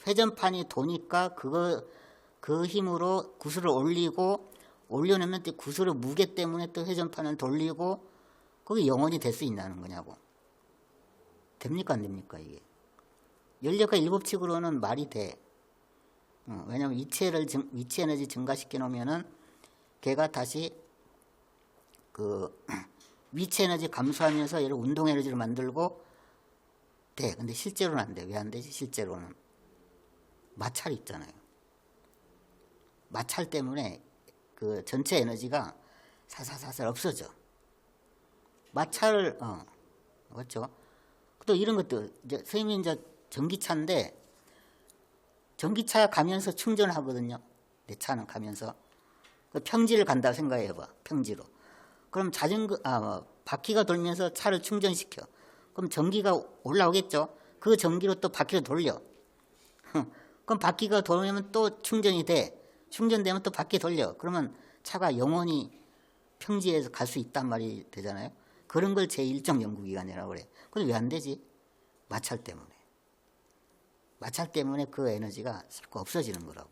회전판이 도니까 그 힘으로 구슬을 올려놓으면 또 구슬의 무게 때문에 또 회전판을 돌리고, 그게 영원히 될 수 있다는 거냐고. 됩니까, 안 됩니까, 이게? 연력학 1법칙으로는 말이 돼. 왜냐면 위치 에너지 증가시켜 놓으면은 걔가 다시 위치 에너지 감소하면서 얘를 운동 에너지를 만들고 돼. 근데 실제로는 안 돼. 왜 안 되지? 실제로는 마찰이 있잖아요. 마찰 때문에 그 전체 에너지가 사사사살 없어져. 마찰을 그렇죠. 또 이런 것도 이제 선생님이 이제 전기차인데 전기차 가면서 충전을 하거든요. 내 차는 가면서 그 평지를 간다 생각해봐. 평지로. 그럼 바퀴가 돌면서 차를 충전시켜. 그럼 전기가 올라오겠죠. 그 전기로 또 바퀴를 돌려. 그럼 바퀴가 돌면 또 충전이 돼. 충전되면 또 바퀴 돌려. 그러면 차가 영원히 평지에서 갈 수 있단 말이 되잖아요. 그런 걸 제1종 연구기관이라고 그래. 근데 왜 안 되지? 마찰 때문에. 마찰 때문에 그 에너지가 자꾸 없어지는 거라고.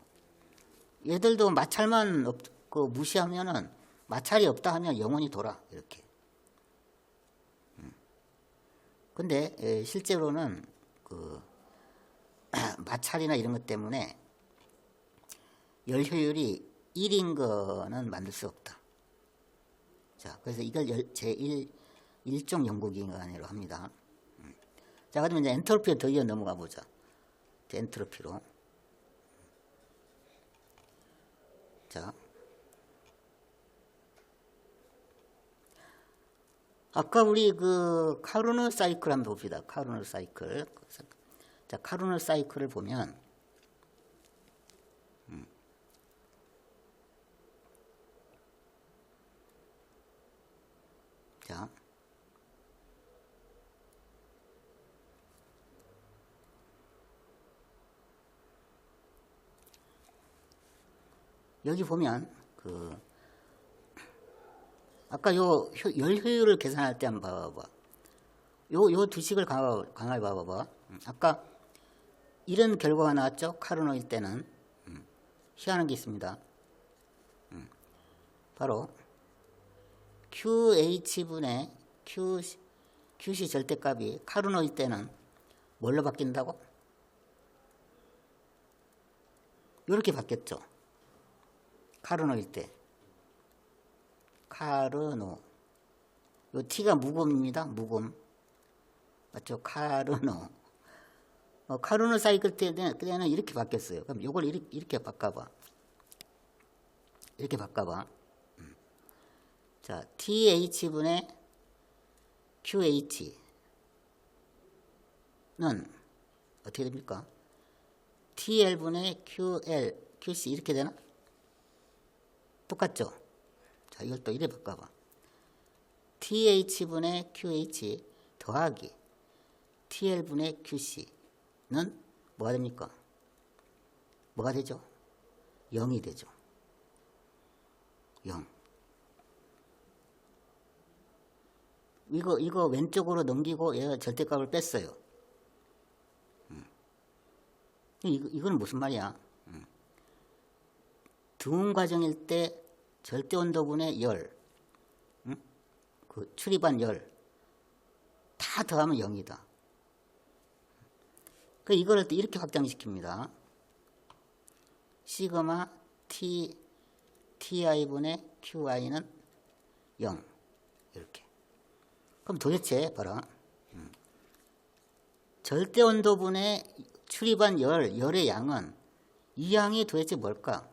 얘들도 마찰만 무시하면은, 마찰이 없다 하면 영원히 돌아, 이렇게. 근데 실제로는 마찰이나 이런 것 때문에 열 효율이 1인 거는 만들 수 없다. 자, 그래서 이걸 제1종 연구기관이라고 합니다. 자, 그러면 이제 엔트로피로 더 이어 넘어가 보자. 엔트로피로. 자, 아까 우리 카르노 사이클 한번 봅시다. 카르노 사이클. 자, 카르노 사이클을 보면, 자, 여기 보면 아까 열 효율을 계산할 때 한번 봐봐. 요 두 식을 강하게 봐봐. 아까 이런 결과가 나왔죠? 카르노일 때는. 희한한 게 있습니다. 바로 QH분의 QC 절대값이 카르노일 때는 뭘로 바뀐다고? 이렇게 바뀌었죠. 카르노일 때. 카르노. 요 T가 무금입니다. 무금. 맞죠? 카르노. 카르노 사이클 때는 이렇게 바뀌었어요. 그럼 요걸 이렇게 바꿔봐. 이렇게 바꿔봐. 자, TH분의 QH는 어떻게 됩니까? TL분의 QL, QC 이렇게 되나? 똑같죠? 자, 이걸 또 이래 바꿔봐. TH분의 QH 더하기 TL분의 QC는 뭐가 됩니까? 뭐가 되죠? 0이 되죠. 0. 이거 왼쪽으로 넘기고 얘가 절대값을 뺐어요. 이거는 무슨 말이야? 등온 과정일 때 절대 온도분의 열, 그 출입한 열 다 더하면 0이다. 그 이거를 또 이렇게 확장시킵니다. 시그마 TI분의 QI는 0 이렇게. 그럼 도대체 봐라. 절대 온도분의 출입한 열의 양은 이 양이 도대체 뭘까?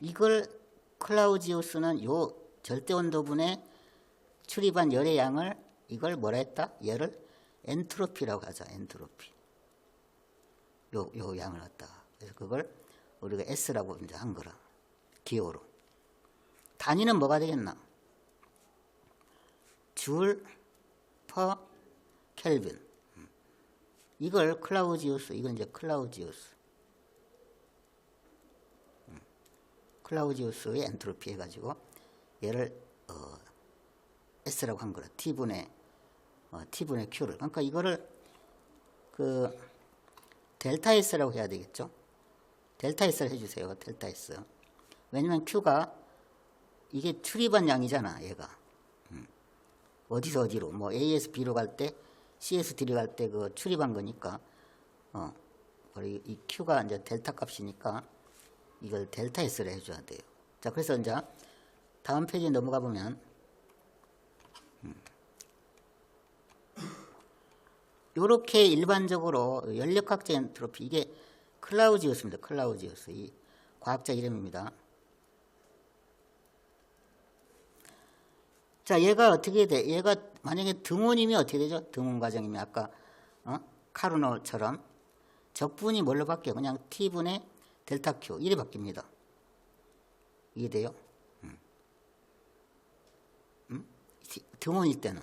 이걸 클라우지우스는 요 절대 온도분의 출입한 열의 양을 이걸 뭐라 했다? 얘를 엔트로피라고 하자. 엔트로피. 요 양을 갖다가. 그래서 그걸 우리가 S라고 이제 한 거라. 기호로. 단위는 뭐가 되겠나? 줄 퍼 켈빈. 이걸 클라우지우스, 이건 이제 클라우지우스. 클라우지우스의 엔트로피 해가지고 얘를 S라고 한 거라. T분의 Q를. 그러니까 이거를 그 델타 S라고 해야 되겠죠. 델타 S를 해주세요. 델타 S. 왜냐면 Q가 이게 출입한 양이잖아. 얘가. 어디서 어디로 뭐 A에서 B로 갈 때 C에서 D로 갈 때 그 출입한 거니까 이 Q가 이제 델타 값이니까 이걸 델타 S를 해줘야 돼요. 자, 그래서 이제 다음 페이지에 넘어가 보면 요렇게 일반적으로 연력학적 엔트로피 이게 클라우지우스입니다. 클라우지우스 이 과학자 이름입니다. 자, 얘가 어떻게 돼? 얘가 만약에 등온이면 어떻게 되죠? 등온 과정이면 아까 카르노처럼 적분이 뭘로 바뀌어요? 그냥 T분의 델타 Q 이래 바뀝니다. 이게 돼요? 등온일 때는.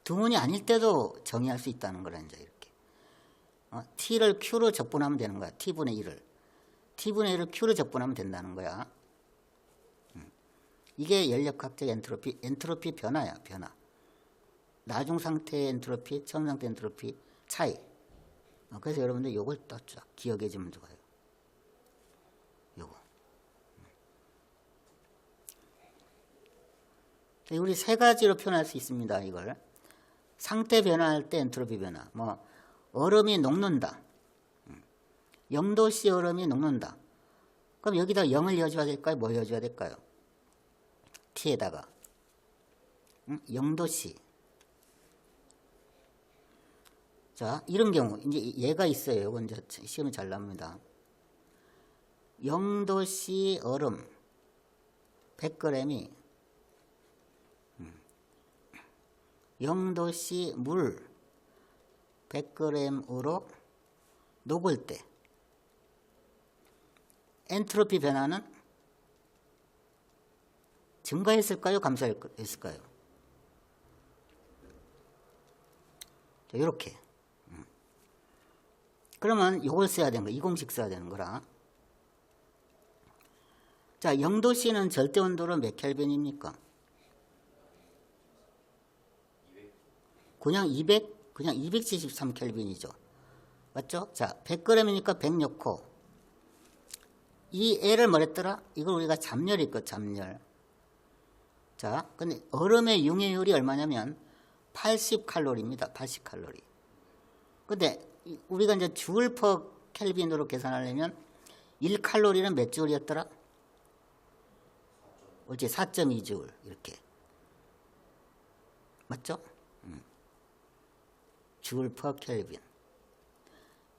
등온이 아닐 때도 정의할 수 있다는 거라 이제 이렇게. T를 Q로 적분하면 되는 거야. T분의 1을. T분의 1을 Q로 적분하면 된다는 거야. 이게 연력학적 엔트로피 변화야, 변화. 나중 상태의 엔트로피, 처음 상태 엔트로피 차이. 그래서 여러분들 요걸 또 쫙 기억해 주면 좋아요. 요거. 우리 세 가지로 표현할 수 있습니다, 이걸. 상태 변화할 때 엔트로피 변화. 뭐, 얼음이 녹는다. 0도씨 얼음이 녹는다. 그럼 여기다 0을 이어줘야 될까요? 뭐 이어줘야 될까요? T에다가 0도씨. 자, 이런 경우 이제 얘가 있어요. 이건 이제 시험에 잘 나옵니다. 0도씨 얼음 100g이 0도씨 물 100g으로 녹을 때 엔트로피 변화는 증가했을까요? 감소했을까요? 자, 이렇게. 그러면 이걸 써야 되는 거야. 이 공식 써야 되는 거라. 자, 0도씨는 절대 온도로 몇 켈빈입니까? 그냥 273 켈빈이죠. 맞죠? 자, 100g이니까 100 넣고 이 L을 뭐랬더라? 이걸 우리가 잠열일 것, 잠열. 자, 근데 얼음의 융해율이 얼마냐면 80칼로리입니다. 80칼로리. 근데 우리가 이제 줄 퍼 켈빈으로 계산하려면 1칼로리는 몇 줄이었더라? 어째 4.2줄 이렇게. 맞죠? 줄 퍼 켈빈.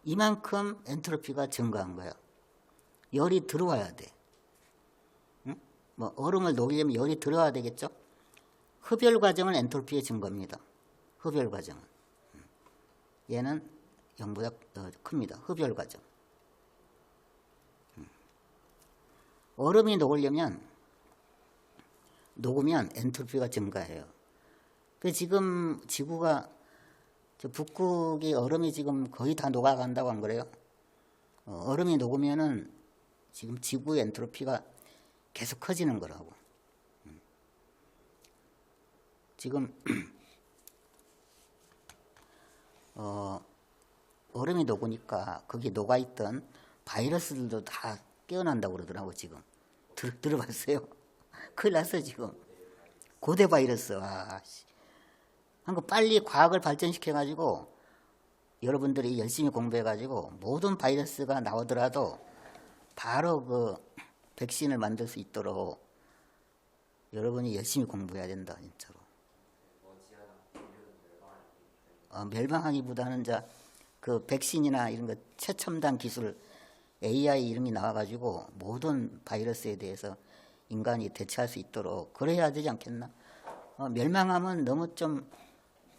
이만큼 엔트로피가 증가한 거야. 열이 들어와야 돼. 뭐 얼음을 녹이려면 열이 들어와야 되겠죠? 흡열 과정은 엔트로피의 증거입니다. 흡열 과정은. 얘는 0보다 큽니다. 흡열 과정. 얼음이 녹으면 엔트로피가 증가해요. 그 지금 지구가 북극이 얼음이 지금 거의 다 녹아간다고 안 그래요? 얼음이 녹으면은 지금 지구의 엔트로피가 계속 커지는 거라고. 지금 얼음이 녹으니까 거기 녹아있던 바이러스들도 다 깨어난다고 그러더라고. 지금 들어봤어요? 큰일 났어 지금. 고대 바이러스. 그러니까 빨리 과학을 발전시켜가지고 여러분들이 열심히 공부해가지고 모든 바이러스가 나오더라도 바로 그 백신을 만들 수 있도록 여러분이 열심히 공부해야 된다 진짜로. 멸망하기보다는 그 백신이나 이런 거 최첨단 기술 AI 이름이 나와가지고 모든 바이러스에 대해서 인간이 대처할 수 있도록 그래야 되지 않겠나? 멸망하면 너무 좀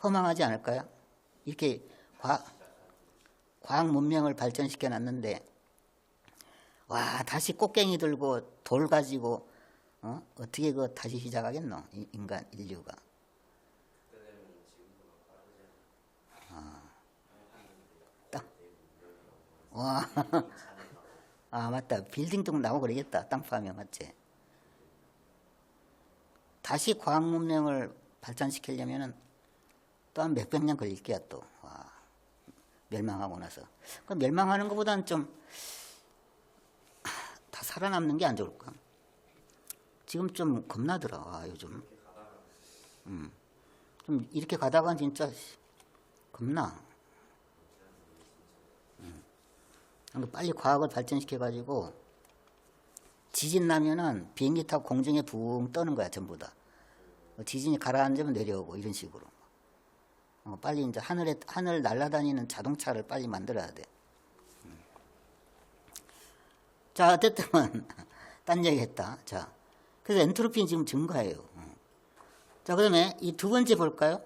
허망하지 않을까요? 이렇게 과학 문명을 발전시켜 놨는데 다시 꽃갱이 들고 돌 가지고 어떻게 그 다시 시작하겠노? 인류가. 맞다. 빌딩도 나오고 그러겠다. 땅 파면 맞지? 다시 과학 문명을 발전시키려면은 또 한 몇백 년 걸릴 게야 또. 멸망하고 나서. 그 멸망하는 것보다는 좀 다 살아남는 게 안 좋을까? 지금 좀 겁나더라 요즘. 좀 이렇게 가다가 진짜 겁나. 빨리 과학을 발전시켜가지고 지진 나면은 비행기 타고 공중에 붕 떠는 거야 전부 다. 지진이 가라앉으면 내려오고 이런 식으로. 빨리 이제 하늘 날아다니는 자동차를 빨리 만들어야 돼. 자, 어쨌든 딴 얘기했다. 자, 그래서 엔트로피는 지금 증가해요. 자, 그다음에 이 두 번째 볼까요?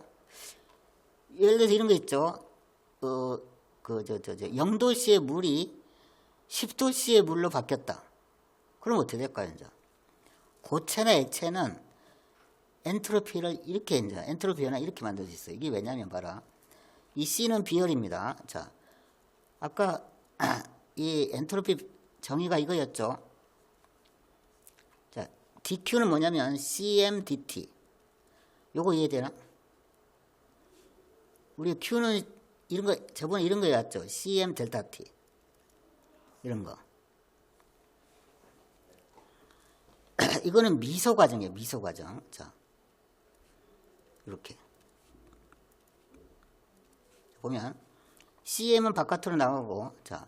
예를 들어서 이런 거 있죠. 0도씨의 물이 10도씨의 물로 바뀌었다. 그럼 어떻게 될까요, 이제? 고체나 액체는 엔트로피를 이렇게 엔트로피 변화 이렇게 만들 수 있어요. 이게 왜냐면 봐라. 이 C는 비열입니다. 자, 아까 이 엔트로피 정의가 이거였죠. 자, dQ는 뭐냐면 CM/dt. 요거 이해되나? 우리 Q는 이런 거 저번에 이런 거 외웠죠. CM∆T 이런 거. 이거는 미소 과정이에요. 미소 과정. 자, 이렇게 보면 CM은 바깥으로 나가고, 자,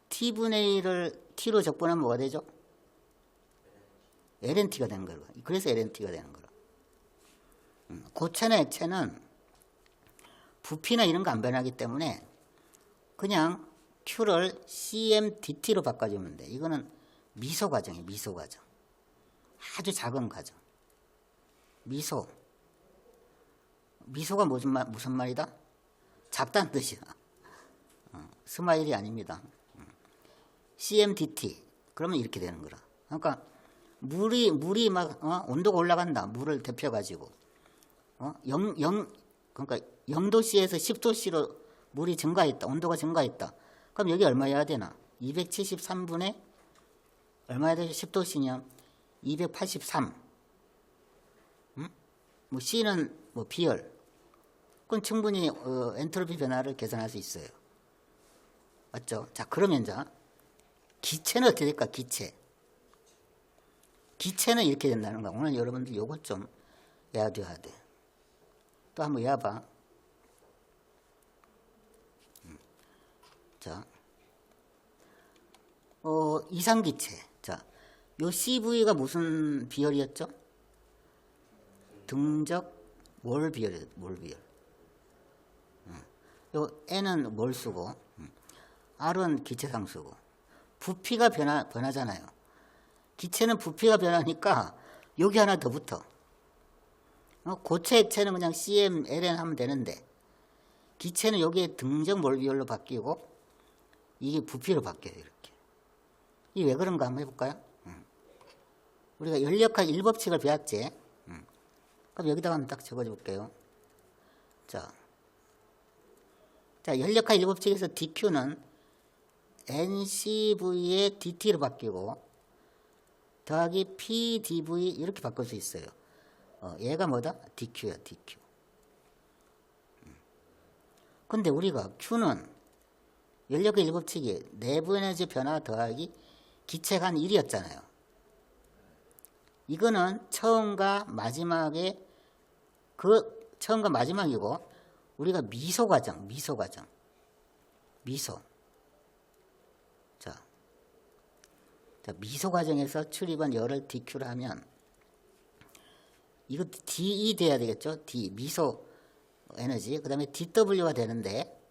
T분의 1을 T로 적분하면 뭐가 되죠? LNT가 되는 거예요. 그래서 LNT가 되는 거예요. 고체나 액체는 부피나 이런 거 안 변하기 때문에 그냥 Q를 CM/DT로 바꿔주면 돼. 이거는 미소 과정이에요. 미소 과정. 아주 작은 과정. 미소가 무슨 말이다? 작다는 뜻이야. 스마일이 아닙니다. CM/DT. 그러면 이렇게 되는 거라. 그러니까 물이 막 온도가 올라간다. 물을 데펴가지고 그러니까 0도씨에서 10도씨로 물이 증가했다. 온도가 증가했다. 그럼 여기 얼마여야 되나? 273분의 얼마야 되죠? 10도씨냐? 283. 뭐 C는 뭐 비열. 그건 충분히 엔트로피 변화를 계산할 수 있어요. 맞죠? 자, 그러면 자, 기체는 어떻게 될까? 기체는 이렇게 된다는 거야. 오늘 여러분들 요것 좀 외워둬야 돼. 또 한번 외워봐. 자, 이상기체. 자, 요 CV가 무슨 비열이었죠? 등적 몰 비열이에요. 몰 비열. 요 N은 몰수고, R은 기체상수고. 부피가 변하잖아요. 기체는 부피가 변하니까 여기 하나 더 붙어. 고체 액체는 그냥 CM, LN 하면 되는데, 기체는 여기에 등정 몰비율로 바뀌고 이게 부피로 바뀌어요. 이렇게. 이게 왜 그런가 한번 해볼까요? 우리가 연력학 1법칙을 배웠지. 그럼 여기다가 한번 딱 적어줘 볼게요. 자, 연력학 1법칙에서 dq는 ncv의 dt로 바뀌고 더하기 pdv 이렇게 바꿀 수 있어요. 얘가 뭐다? dq야, dq. 근데 우리가 q는 연력의 1법칙이 내부 에너지 변화 더하기 기체간 1이었잖아요. 이거는 처음과 마지막에 처음과 마지막이고 우리가 미소 과정. 자, 미소 과정에서 출입한 열을 dq를 하면 이거 dE 돼야 되겠죠? D 미소 에너지. 그다음에 dW가 되는데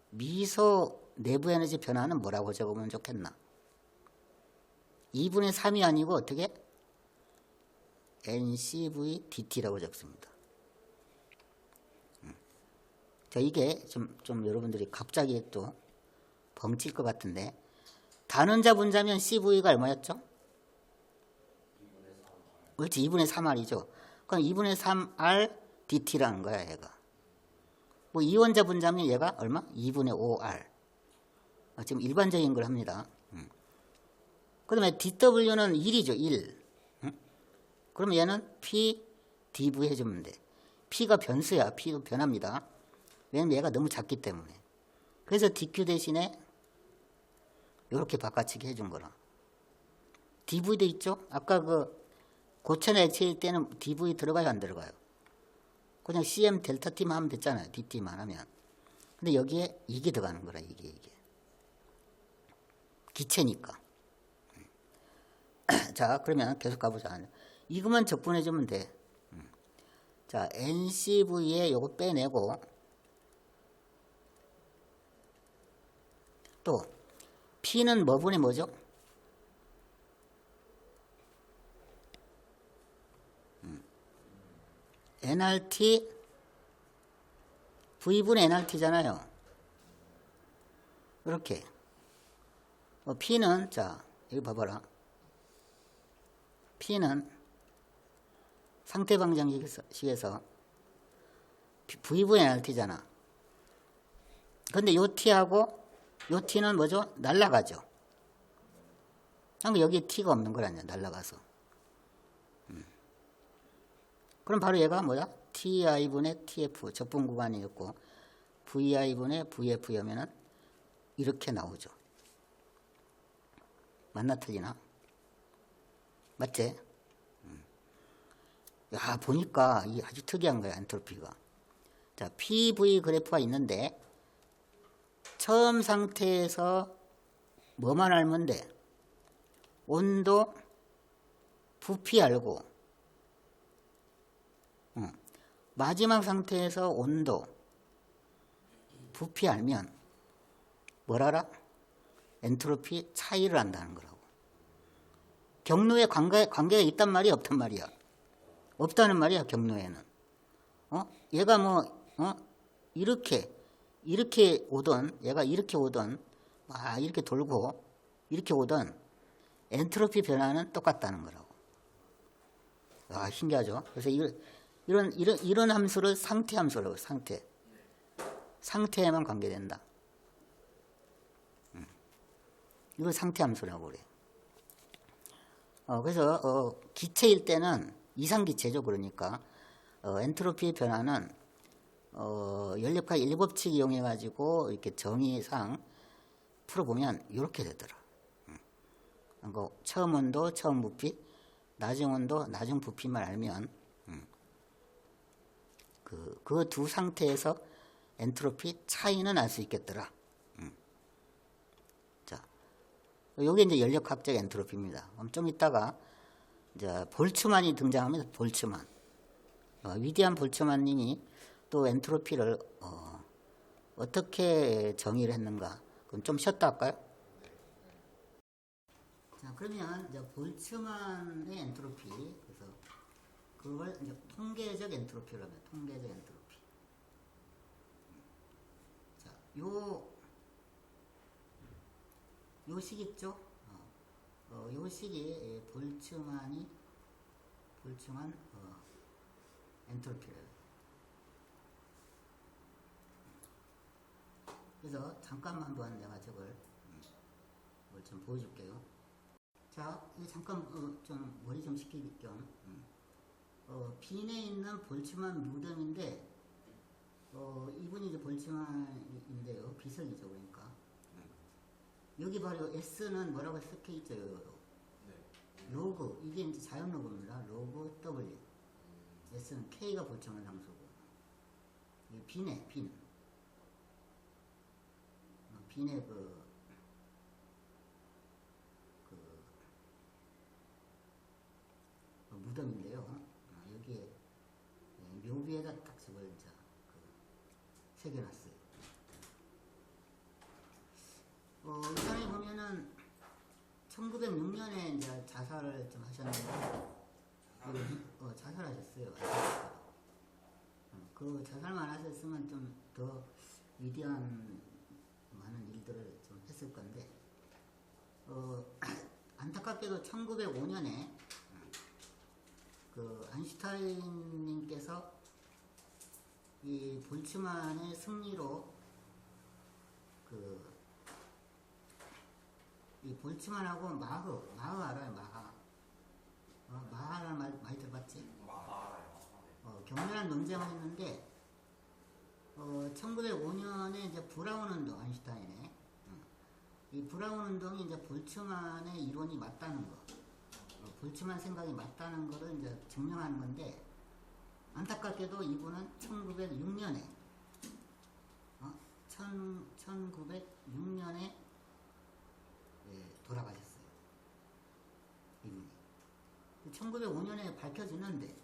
미소 내부 에너지 변화는 뭐라고 적으면 좋겠나? 2분의 3이 아니고 어떻게? ncv dt라고 적습니다. 자, 이게 좀 여러분들이 갑자기 또 벙칠 것 같은데 단원자 분자면 cv가 얼마였죠? 그렇지, 2분의 3r이죠. 그럼 2분의 3r dt라는 거야, 얘가. 뭐 이원자 분자면 얘가 얼마? 2분의 5r. 지금 일반적인 걸 합니다. 그 다음에 dw는 1이죠, 1. 그럼 얘는 p dv 해주면 돼. p가 변수야, p도 변합니다. 왜냐면 얘가 너무 작기 때문에. 그래서 dq 대신에 이렇게 바꿔치기 해준 거라. dv도 있죠? 아까 그 고체나 액체일 때는 dv 들어가요, 안 들어가요? 그냥 cm 델타 t만 하면 됐잖아요, dt만 하면. 근데 여기에 이게 들어가는 거라, 이게. 기체니까. 자, 그러면 계속 가보자. 이것만 적분해주면 돼. 자, ncv에 요거 빼내고 또 p는 뭐분의 뭐죠? nRT V분의 nRT잖아요. 이렇게 P는 자 여기 봐봐라. P는 상태 방정식에서 V분의 nRT잖아. 근데 요 T하고 요 T는 뭐죠? 날라가죠. 그러니까 여기에 T가 없는 거라냐, 날라가서. 그럼 바로 얘가 뭐야? TI분의 TF 적분 구간이었고 VI분의 VF여면은 이렇게 나오죠. 맞나 틀리나? 맞지? 야, 보니까 이게 아주 특이한 거야, 엔트로피가. 자, PV 그래프가 있는데 처음 상태에서 뭐만 알면 돼? 온도, 부피 알고 마지막 상태에서 온도, 부피 알면 뭘 알아? 엔트로피 차이를 안다는 거라고. 경로에 관계가 있단 말이야, 없단 말이야? 없다는 말이야, 경로에는. 얘가 이렇게 오던, 얘가 이렇게 오던, 이렇게 돌고, 이렇게 오던, 엔트로피 변화는 똑같다는 거라고. 신기하죠? 그래서 이런 함수를 상태 함수라고, 상태. 상태에만 관계된다. 이걸 상태 함수라고 그래. 그래서, 기체일 때는 이상기체죠. 그러니까, 엔트로피 변화는, 연력학 1법칙 이용해가지고, 이렇게 정의상 풀어보면, 이렇게 되더라. 처음 온도, 처음 부피, 나중 온도, 나중 부피만 알면, 그 두 상태에서 엔트로피 차이는 알 수 있겠더라. 자, 요게 이제 연력학적 엔트로피입니다. 그럼 좀 이따가 이제 볼츠만이 등장합니다. 볼츠만. 위대한 볼츠만님이 또 엔트로피를 어떻게 정의를 했는가? 그럼 좀 쉬었다 할까요? 자, 그러면 이제 볼츠만의 엔트로피, 그래서 그걸 이제 통계적 엔트로피로 합니다. 통계적 엔트로피. 요 식 있죠? 요 식이 볼츠만 엔트로피래요. 그래서 잠깐만 한번 내가 저걸 좀 보여줄게요. 자, 이거 잠깐 좀 머리 좀 식힐 겸 빈에 있는 볼츠만 무덤인데 이분이 이제 볼츠만인데요. 비석이죠, 그러니까. 여기 바로 S는 뭐라고 적혀 있죠? 네. 로그, 이게 이제 자연 로그입니다. 로그 W. S는 K가 볼츠만 상수고. 이 빈에, 빈. 빈의 무덤인데요. 여기에 묘비에다 딱 저걸 이제 새겨놨어요. 이 사람이 보면은 1906년에 이제 자살을 좀 하셨는데, 자살하셨어요. 그 자살만 하셨으면 좀 더 위대한 많은 일들을 좀 했을 건데, 안타깝게도 1905년에 그 아인슈타인님께서 이 볼츠만의 승리로 이 볼츠만하고 마흐 알아요? 마하라는 말 많이 들어봤지? 격렬한 논쟁을 했는데 1905년에 이제 브라운 운동, 아인슈타인의 이 브라운 운동이 이제 볼츠만의 이론이 맞다는 거, 볼츠만 생각이 맞다는 거를 이제 증명하는 건데, 안타깝게도 이분은 1906년에 1906년에 돌아가셨어요. 이분이 1905년에 밝혀지는데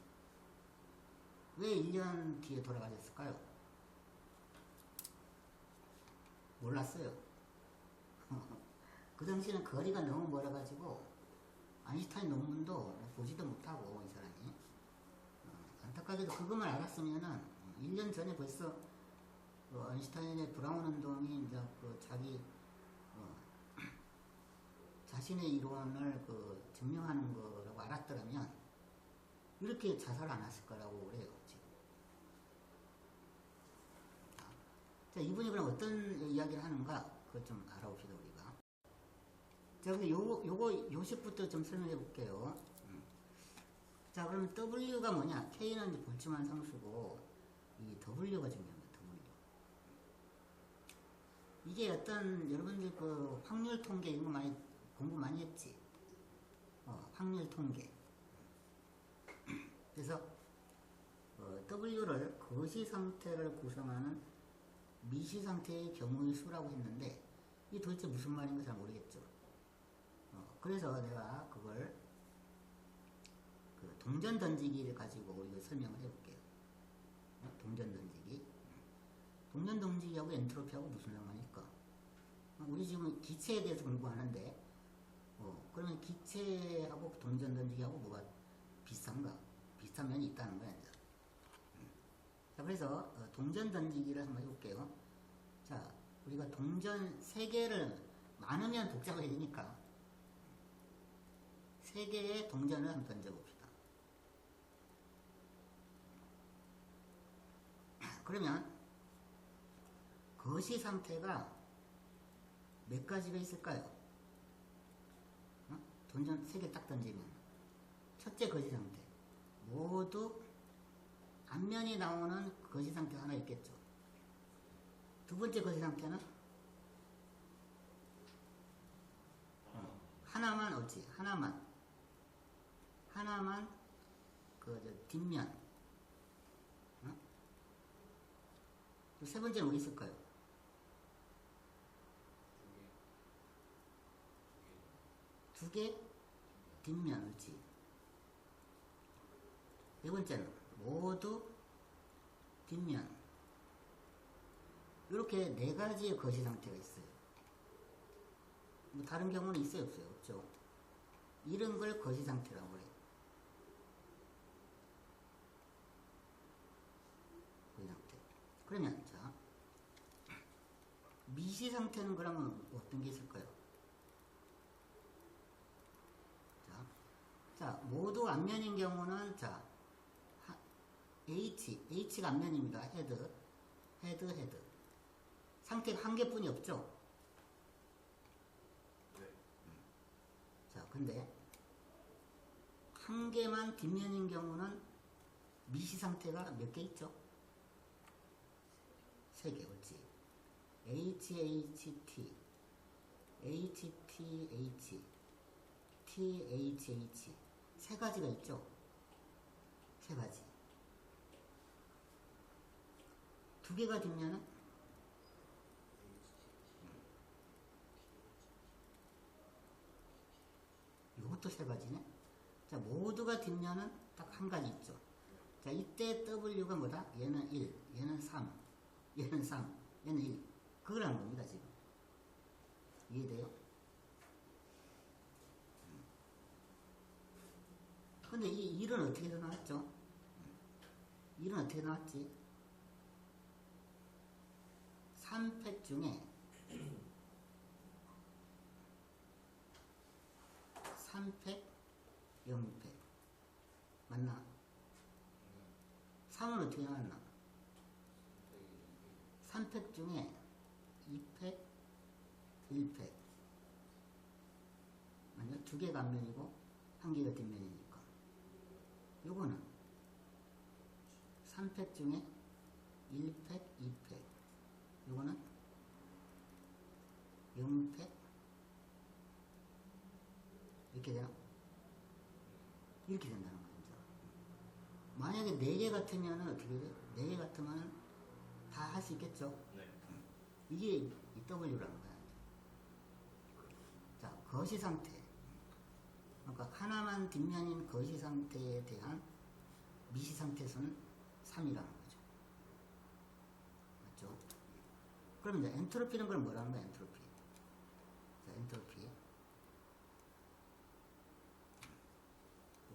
왜 1년 뒤에 돌아가셨을까요? 몰랐어요. 그 당시에는 거리가 너무 멀어가지고 아인슈타인 논문도 보지도 못하고 이 사람이 안타깝게도 그것만 알았으면은 1년 전에 벌써 아인슈타인의 브라운 운동이 이제 자기 자신의 이론을 증명하는 거라고 알았더라면 이렇게 자살 안 했을 거라고 그래요, 지금. 자, 이분이 그럼 어떤 이야기를 하는가, 그걸 좀 알아봅시다, 우리가. 자, 근데 요식부터 좀 설명해 볼게요. 자, 그럼 W가 뭐냐? K는 이제 볼츠만 상수고, 이 W가 중요합니다, W. 이게 어떤, 여러분들 확률 통계 이런 거 공부 많이 했지? 확률 통계. 그래서 W를 거시 상태를 구성하는 미시 상태의 경우의 수라고 했는데, 이게 도대체 무슨 말인가 잘 모르겠죠. 그래서 내가 그걸 동전 던지기를 가지고 이거 설명을 해볼게요. 동전 던지기. 동전 던지기하고 엔트로피하고 무슨 상관일까? 우리 지금 기체에 대해서 공부하는데, 그러면 기체하고 동전 던지기하고 뭐가 비슷한가? 비슷한 면이 있다는 거야, 이제. 자, 그래서 동전 던지기를 한번 해볼게요. 자, 우리가 동전 3개를 많으면 복잡하게 되니까 3개의 동전을 한번 던져봅시다. 그러면 거시 상태가 몇 가지가 있을까요? 동전 3개 딱 던지면 첫째 거시 상태, 모두 앞면이 나오는 거시 상태 하나 있겠죠. 두 번째 거시 상태는 하나만 없지. 하나만 뒷면. 또 세 번째는 어디 있을까요? 두 개 뒷면, 그렇지. 네 번째는 모두 뒷면. 이렇게 4가지의 거시 상태가 있어요. 뭐 다른 경우는 있어요, 없어요? 없죠. 이런 걸 거시 상태라고 그래요. 거시 상태. 그러면 자, 미시 상태는 그러면 어떤 게 있을까요? 자, 모두 앞면인 경우는, 자, H가 앞면입니다. 헤드. 상태가 한 개뿐이 없죠? 네. 자, 근데, 한 개만 뒷면인 경우는 미시 상태가 몇 개 있죠? 세 개, 옳지. HHT, HTH, THH. 세 가지가 있죠? 세 가지. 두 개가 뒷면은? 이것도 세 가지네? 자, 모두가 뒷면은 딱 한 가지 있죠. 자, 이때 W가 뭐다? 얘는 1, 얘는 3, 얘는 3, 얘는 1. 그걸 하는 겁니다, 지금. 이해돼요? 근데 이 1은 어떻게 나왔죠? 1은 어떻게 나왔지? 3팩 중에 3팩, 0팩. 맞나? 3은 어떻게 나왔나? 3팩 중에 2팩, 1팩. 맞나? 두 개가 앞면이고 한 개가 뒷면이니까. 요거는 3팩 중에 1팩, 2팩. 요거는 0팩. 이렇게 되나? 이렇게 된다는 거죠. 만약에 4개 같으면 어떻게 돼? 4개 같으면 다 할 수 있겠죠? 네. 이게 이 W라는 거야. 자, 거시 상태. 그러니까 하나만 뒷면인 거시 상태에 대한 미시 상태수는 3이라는 거죠. 맞죠? 그럼 이제 엔트로피는 걸 뭐라는 거야, 엔트로피. 자, 엔트로피.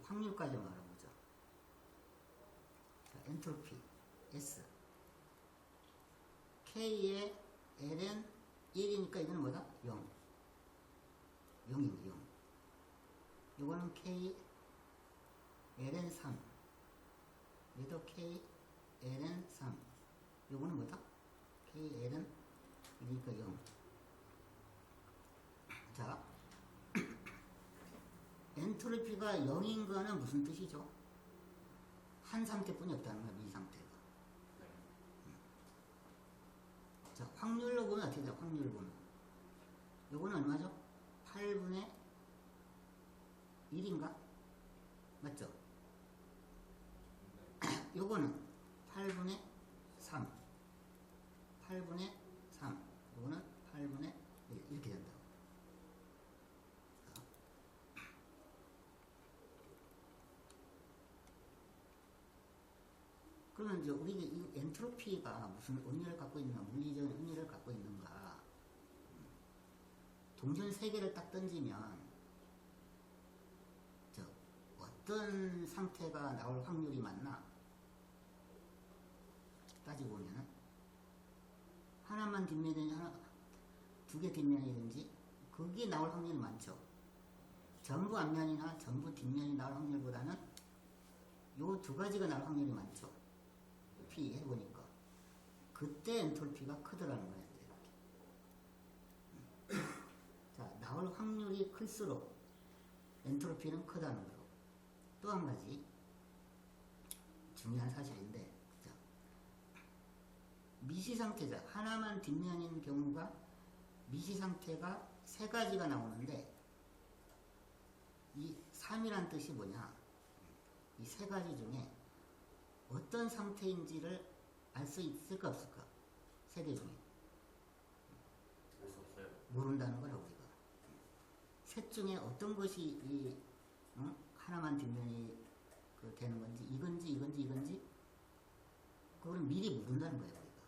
확률까지 말해보자. 자, 엔트로피. S. K의 L은 1이니까 이거는 뭐다? 0. 0입니다, 0. 요거는 K, L은 3. 얘도 K, L은 3. 요거는 뭐다? K, L은 1이니까 0. 자, 엔트로피가 0인 거는 무슨 뜻이죠? 한 상태뿐이 없다는 거야, 미 상태가. 네. 자, 확률로 보면 어떻게 돼요? 확률 보면. 요거는 얼마죠? 8분의 1인가? 맞죠? 요거는 8분의 3. 8분의 3. 요거는 8분의 1. 이렇게 된다고. 그러면 이제 우리가 이 엔트로피가 무슨 의미를 갖고 있는가, 물리적인 의미를 갖고 있는가. 동전 3개를 딱 던지면, 어떤 상태가 나올 확률이 많나? 따지고 보면은, 하나만 뒷면이든지, 두 개 뒷면이든지, 그게 나올 확률이 많죠. 전부 앞면이나 전부 뒷면이 나올 확률보다는 요 두 가지가 나올 확률이 많죠. P 해보니까. 그때 엔트로피가 크더라는 거예요. 이렇게. 자, 나올 확률이 클수록 엔트로피는 크다는 거고. 또 한 가지 중요한 사실인데, 자, 미시 상태자 하나만 뒷면인 경우가 미시 상태가 세 가지가 나오는데, 이 3이란 뜻이 뭐냐? 이 세 가지 중에 어떤 상태인지를 알 수 있을까 없을까? 세 개 중에. 알 수 없어요. 모른다는 거야, 우리가. 셋 중에 어떤 것이 이, 하나만 뒷면이 되는 건지, 이건지, 그거를 미리 모른다는 거예요, 우리가.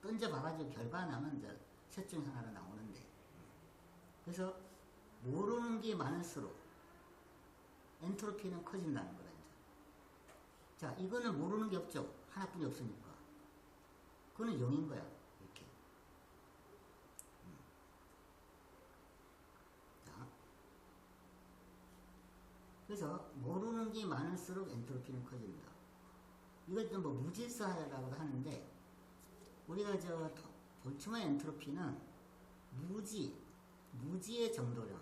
던져봐가지고 결과 나면 이제 셋 중에 하나가 나오는데. 그래서 모르는 게 많을수록 엔트로피는 커진다는 거다, 이제. 자, 이거는 모르는 게 없죠. 하나뿐이 없으니까. 그거는 0인 거야, 이렇게. 그래서 모르는 게 많을수록 엔트로피는 커집니다. 이것도 뭐 무질서라고도 하는데 우리가 볼츠만 엔트로피는 무지의 정도래요.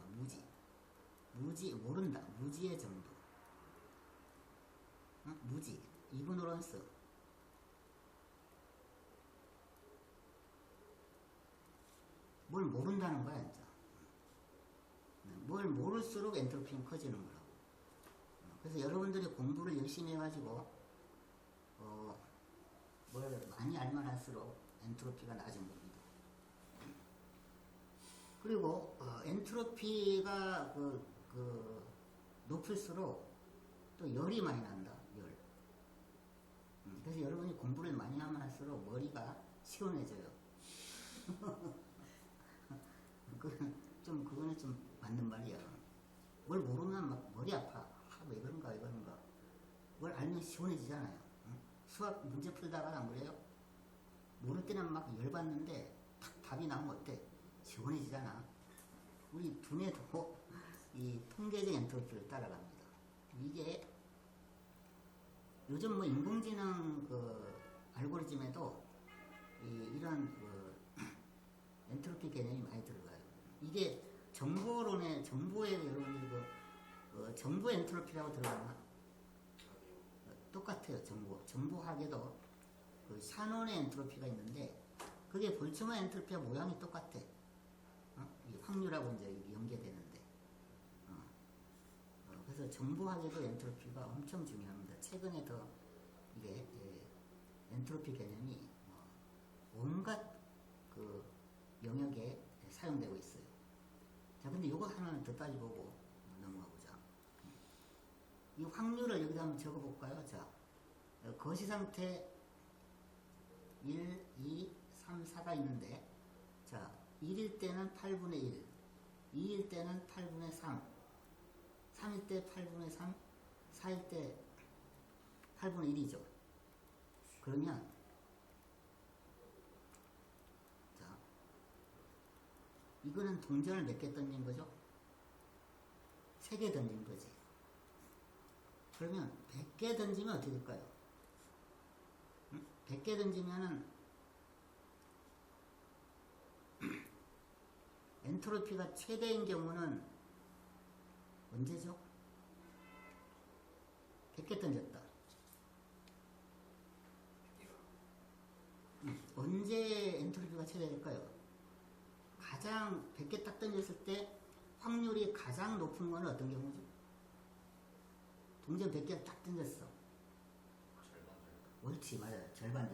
무지 모른다. 무지의 정도. 무지 이그노런스. 뭘 모른다는 거야, 진짜. 뭘 모를수록 엔트로피는 커지는 거라고. 그래서 여러분들이 공부를 열심히 해가지고 뭘 많이 알만 할수록 엔트로피가 낮은 겁니다. 그리고 엔트로피가 높을수록 또 열이 많이 난다. 열. 그래서 여러분이 공부를 많이 하면 할수록 머리가 시원해져요. 그거는 좀 맞는 말이야. 뭘 모르면 막 머리 아파. 왜 그런가. 뭘 알면 시원해지잖아요. 수학 문제 풀다가 안 그래요? 모를 때는 막 열받는데 탁 답이 나오면 어때? 시원해지잖아. 우리 두뇌도 이 통계적 엔트로피를 따라갑니다. 이게 요즘 뭐 인공지능 알고리즘에도 이런 엔트로피 개념이 많이 들어가요. 이게 정보에 여러분들 정보 엔트로피라고 들어가나? 똑같아요. 정보학에도 샤논의 엔트로피가 있는데 그게 볼츠만 엔트로피와 모양이 똑같아. 이 확률하고 이제 연계되는데. 그래서 정보학에도 엔트로피가 엄청 중요합니다. 최근에 더 이게 엔트로피 개념이 온갖 영역에 사용되고 있어요. 자, 근데 요거 하나는 더 따져보고 넘어가 보자. 이 확률을 여기다 한번 적어볼까요? 자, 거시 상태 1, 2, 3, 4가 있는데, 자, 1일 때는 8분의 1, 2일 때는 8분의 3, 3일 때 8분의 3, 4일 때 8분의 1이죠. 그러면, 자, 이거는 동전을 몇 개 던진 거죠? 3개 던진 거지. 그러면 100개 던지면 어떻게 될까요? 100개 던지면은 엔트로피가 최대인 경우는 언제죠? 100개 던졌다. 언제 엔트로피가 최대일까요? 가장 100개 딱 던졌을 때 확률이 가장 높은 건 어떤 경우죠? 동전 100개를 딱 던졌어. 옳지, 맞아요. 절반.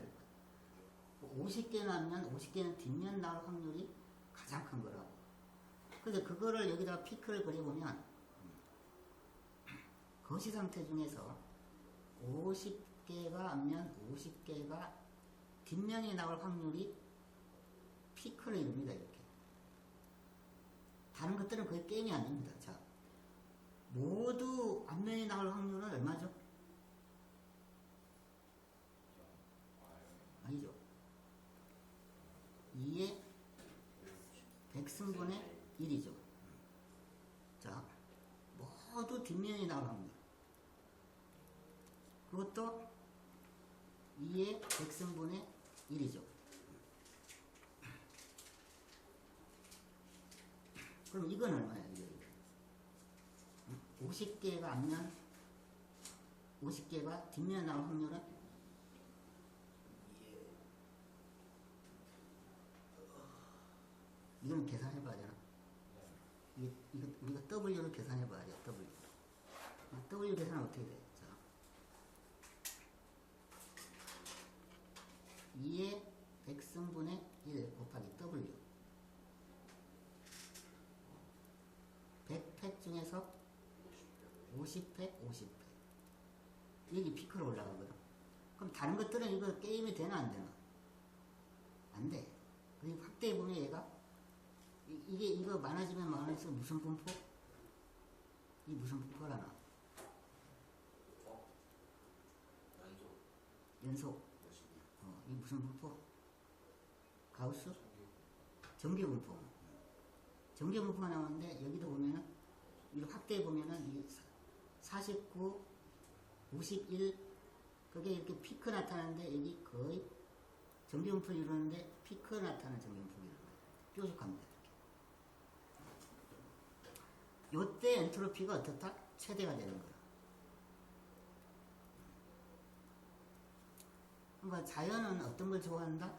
50개 나면 50개는 뒷면 나올 확률이 가장 큰 거라고. 그래서 그거를 여기다가 피크를 그려보면 거시 상태 중에서 50개가 앞면 50개가 뒷면이 나올 확률이 피크를 이룹니다. 이렇게. 다른 것들은 거의 게임이 안 됩니다. 자, 모두 앞면이 나올 확률은 얼마죠? 아니죠. 2의 100승분의 1이죠. 자, 모두 뒷면이 나올 확률. 그것도 2의 100승분의 1이죠. 그럼 이건 얼마야? 50개가 앞면, 50개가 뒷면에 나올 확률은? 이건 계산해봐야 되나? 이거 우리가 W를 계산해봐야 돼. W 계산은 어떻게 돼? 자, 2의 100승분의 1 곱하기 W. 100팩 중에서 50팩, 50팩. 여기 피크로 올라가거든. 그럼 다른 것들은 이거 게임이 되나 안 되나? 안 돼. 그리고 확대해보면 얘가 이거 많아지면 많아질수록 무슨 분포? 이 무슨 분포라나? 연속. 이 무슨 분포? 가우스? 정규분포. 정규분포가 나오는데 여기도 보면은 이거 확대해 보면은 이 49, 51, 그게 이렇게 피크 나타나는데 여기 거의 정비분풀이 이루는데 피크 나타나는 정비분풀이 이루는 거예요. 뾰족합니다. 이때 엔트로피가 어떻다? 최대가 되는 거예요. 그러니까 자연은 어떤 걸 좋아한다?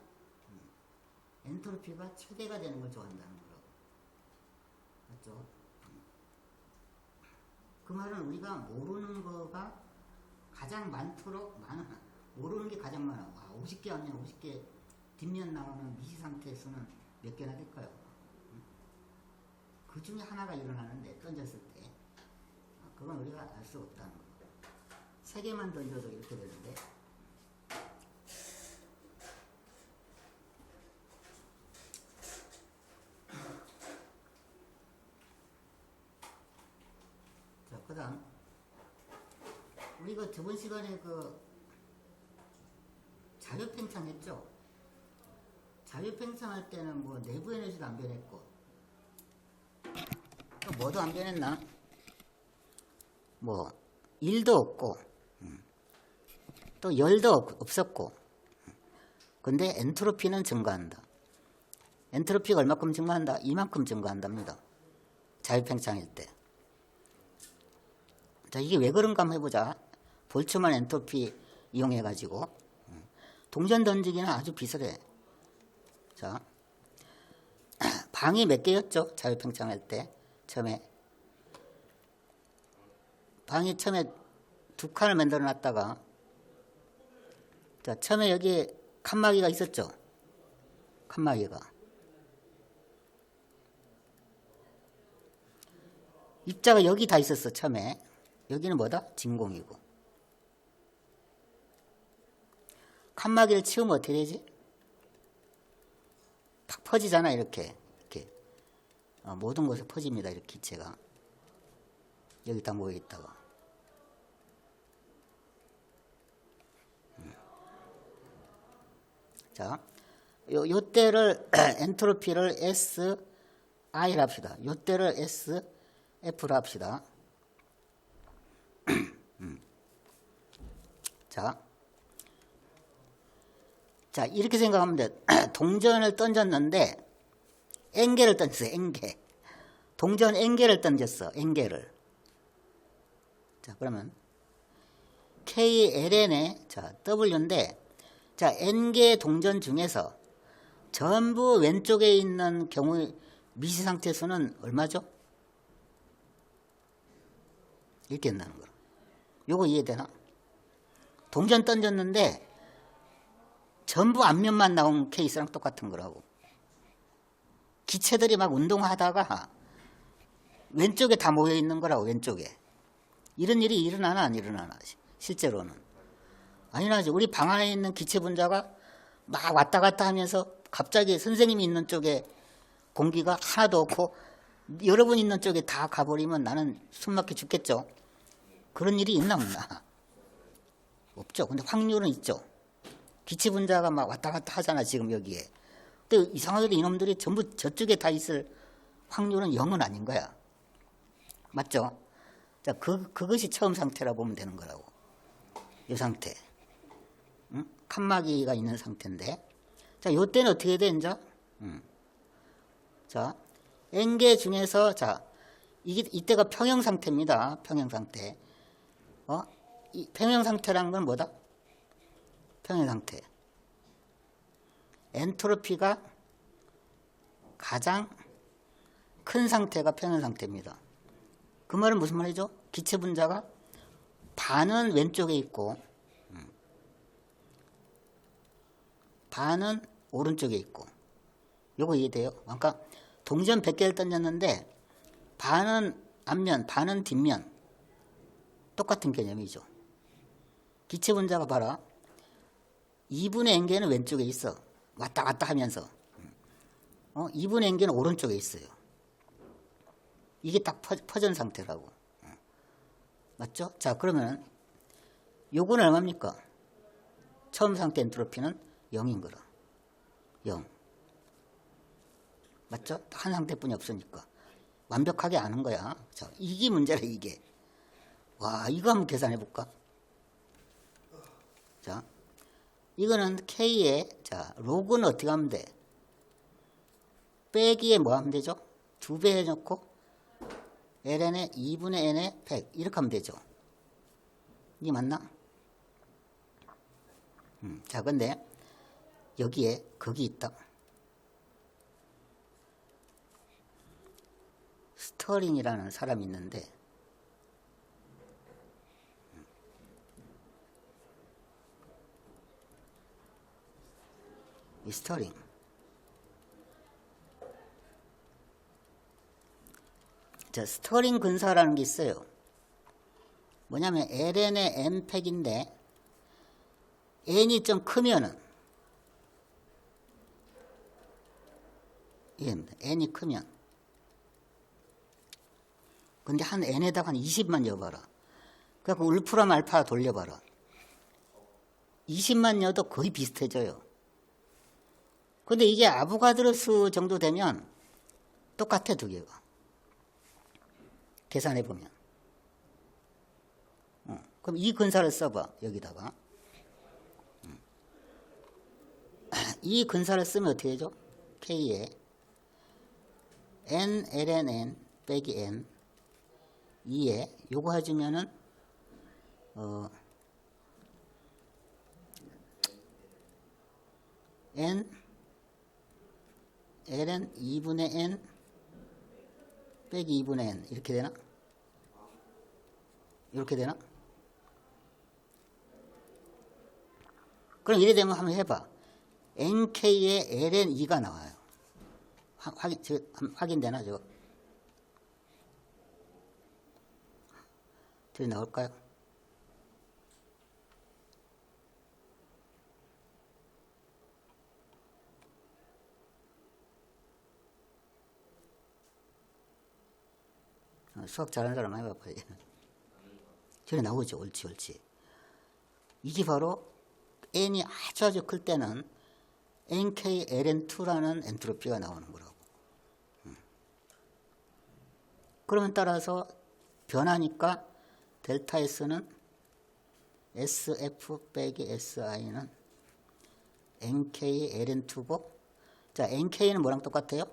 엔트로피가 최대가 되는 걸 좋아한다는 거라고. 맞죠? 그 말은 우리가 모르는 거가 가장 많도록 모르는 게 가장 많아. 와, 50개 하면 50개 뒷면 나오는 미시 상태에서는 몇 개나 될까요? 그 중에 하나가 일어나는데 던졌을 때 그건 우리가 알 수 없다는 거. 3개만 던져도 이렇게 되는데 자, 그 다음 우리가 저번 시간에 그 자유팽창했죠? 자유팽창할 때는 뭐 내부 에너지도 안 변했고 또 뭐도 안 변했나? 뭐 일도 없고 또 열도 없었고 근데 엔트로피는 증가한다. 엔트로피가 얼마큼 증가한다? 이만큼 증가한답니다. 자유팽창일 때. 자, 이게 왜 그런가 한번 해보자. 볼츠만 엔트로피 이용해가지고 동전 던지기는 아주 비슷해. 자, 방이 몇 개였죠? 자유팽창할 때 처음에 방이 처음에 2칸을 만들어 놨다가 자, 처음에 여기 칸막이가 있었죠? 칸막이가 입자가 여기 다 있었어. 처음에 여기는 뭐다? 진공이고 칸막이를 치우면 어떻게 되지? 탁 퍼지잖아. 이렇게 모든 곳에 퍼집니다. 이렇게 기체가 여기 다 모여있다가 자, 요때를 엔트로피를 SI를 합시다. 요때를 SF를 합시다. 자, 이렇게 생각하면 돼. 동전을 던졌는데 N개를 던졌어요. N개. 동전 N개를 던졌어. N개를. 자, 그러면 KLN의 자, W인데 자, N개 동전 중에서 전부 왼쪽에 있는 경우의 미시 상태수는 얼마죠? 이렇게 된다는 거예요. 요거 이해되나? 동전 던졌는데 전부 앞면만 나온 케이스랑 똑같은 거라고. 기체들이 막 운동하다가 왼쪽에 다 모여 있는 거라고. 왼쪽에. 이런 일이 일어나나 안 일어나나 실제로는 안 일어나지. 우리 방 안에 있는 기체 분자가 막 왔다 갔다 하면서 갑자기 선생님이 있는 쪽에 공기가 하나도 없고 여러분 있는 쪽에 다 가버리면 나는 숨막혀 죽겠죠. 그런 일이 있나 없나? 없죠. 근데 확률은 있죠. 기체 분자가 막 왔다 갔다 하잖아 지금 여기에. 근데 이상하게도 이놈들이 전부 저쪽에 다 있을 확률은 0은 아닌 거야. 맞죠? 자, 그것이 처음 상태라 보면 되는 거라고. 이 상태. 응? 칸막이가 있는 상태인데. 자, 요때는 어떻게 돼, 이제? 자, N개 중에서, 자, 이때가 평형 상태입니다. 평형 상태. 이 평형 상태라는 건 뭐다? 평형 상태. 엔트로피가 가장 큰 상태가 평형 상태입니다. 그 말은 무슨 말이죠? 기체 분자가 반은 왼쪽에 있고 반은 오른쪽에 있고. 요거 이해돼요? 그러니까 동전 100개를 던졌는데 반은 앞면, 반은 뒷면. 똑같은 개념이죠. 기체 분자가 봐라. 2분의 n개는 왼쪽에 있어. 왔다 갔다 하면서. 2분의 n개는 오른쪽에 있어요. 이게 딱 퍼전 상태라고. 맞죠? 자, 그러면 요건 얼마입니까? 처음 상태 엔트로피는 0인 거라. 0. 맞죠? 한 상태뿐이 없으니까. 완벽하게 아는 거야. 자, 이게 문제라, 이게. 와, 이거 한번 계산해 볼까? 자, 이거는 K에, 자, 로그는 어떻게 하면 돼? 빼기에 뭐 하면 되죠? 2배 해놓고 ln에 2분의 n에 100 이렇게 하면 되죠. 이게 맞나? 자, 근데 여기에 거기 있다. 스터링이라는 사람이 있는데 이 스터링 자, 스터링 근사라는 게 있어요. 뭐냐면 ln의 n팩인데 n이 좀 크면은 이해입니다. n이 크면 근데 한 n에다가 한 20만 넣어봐라. 그래갖고 울프람 알파 돌려봐라. 20만 넣어도 거의 비슷해져요. 근데 이게 아보가드로수 정도 되면 똑같아, 두 개가. 계산해보면. 그럼 이 근사를 써봐, 여기다가. 이 근사를 쓰면 어떻게 되죠? K에 n, ln n 빼기 n 2에 요거 해주면은 n ln 2분의 n 빼기 2분의 n 이렇게 되나? 이렇게 되나? 그럼 이래 되면 한번 해봐. nk의 ln 2가 나와요. 확인되나 저거? 저기 나올까요? 수학 잘하는 사람 많이 봐봐요. 저기 나오죠. 옳지, 옳지. 이게 바로 n이 아주 클 때는 NKLN2라는 엔트로피가 나오는 거라고. 그러면 따라서 변하니까 델타 S는 SF 빼기 SI는 NKLN2고, 자, NK는 뭐랑 똑같아요?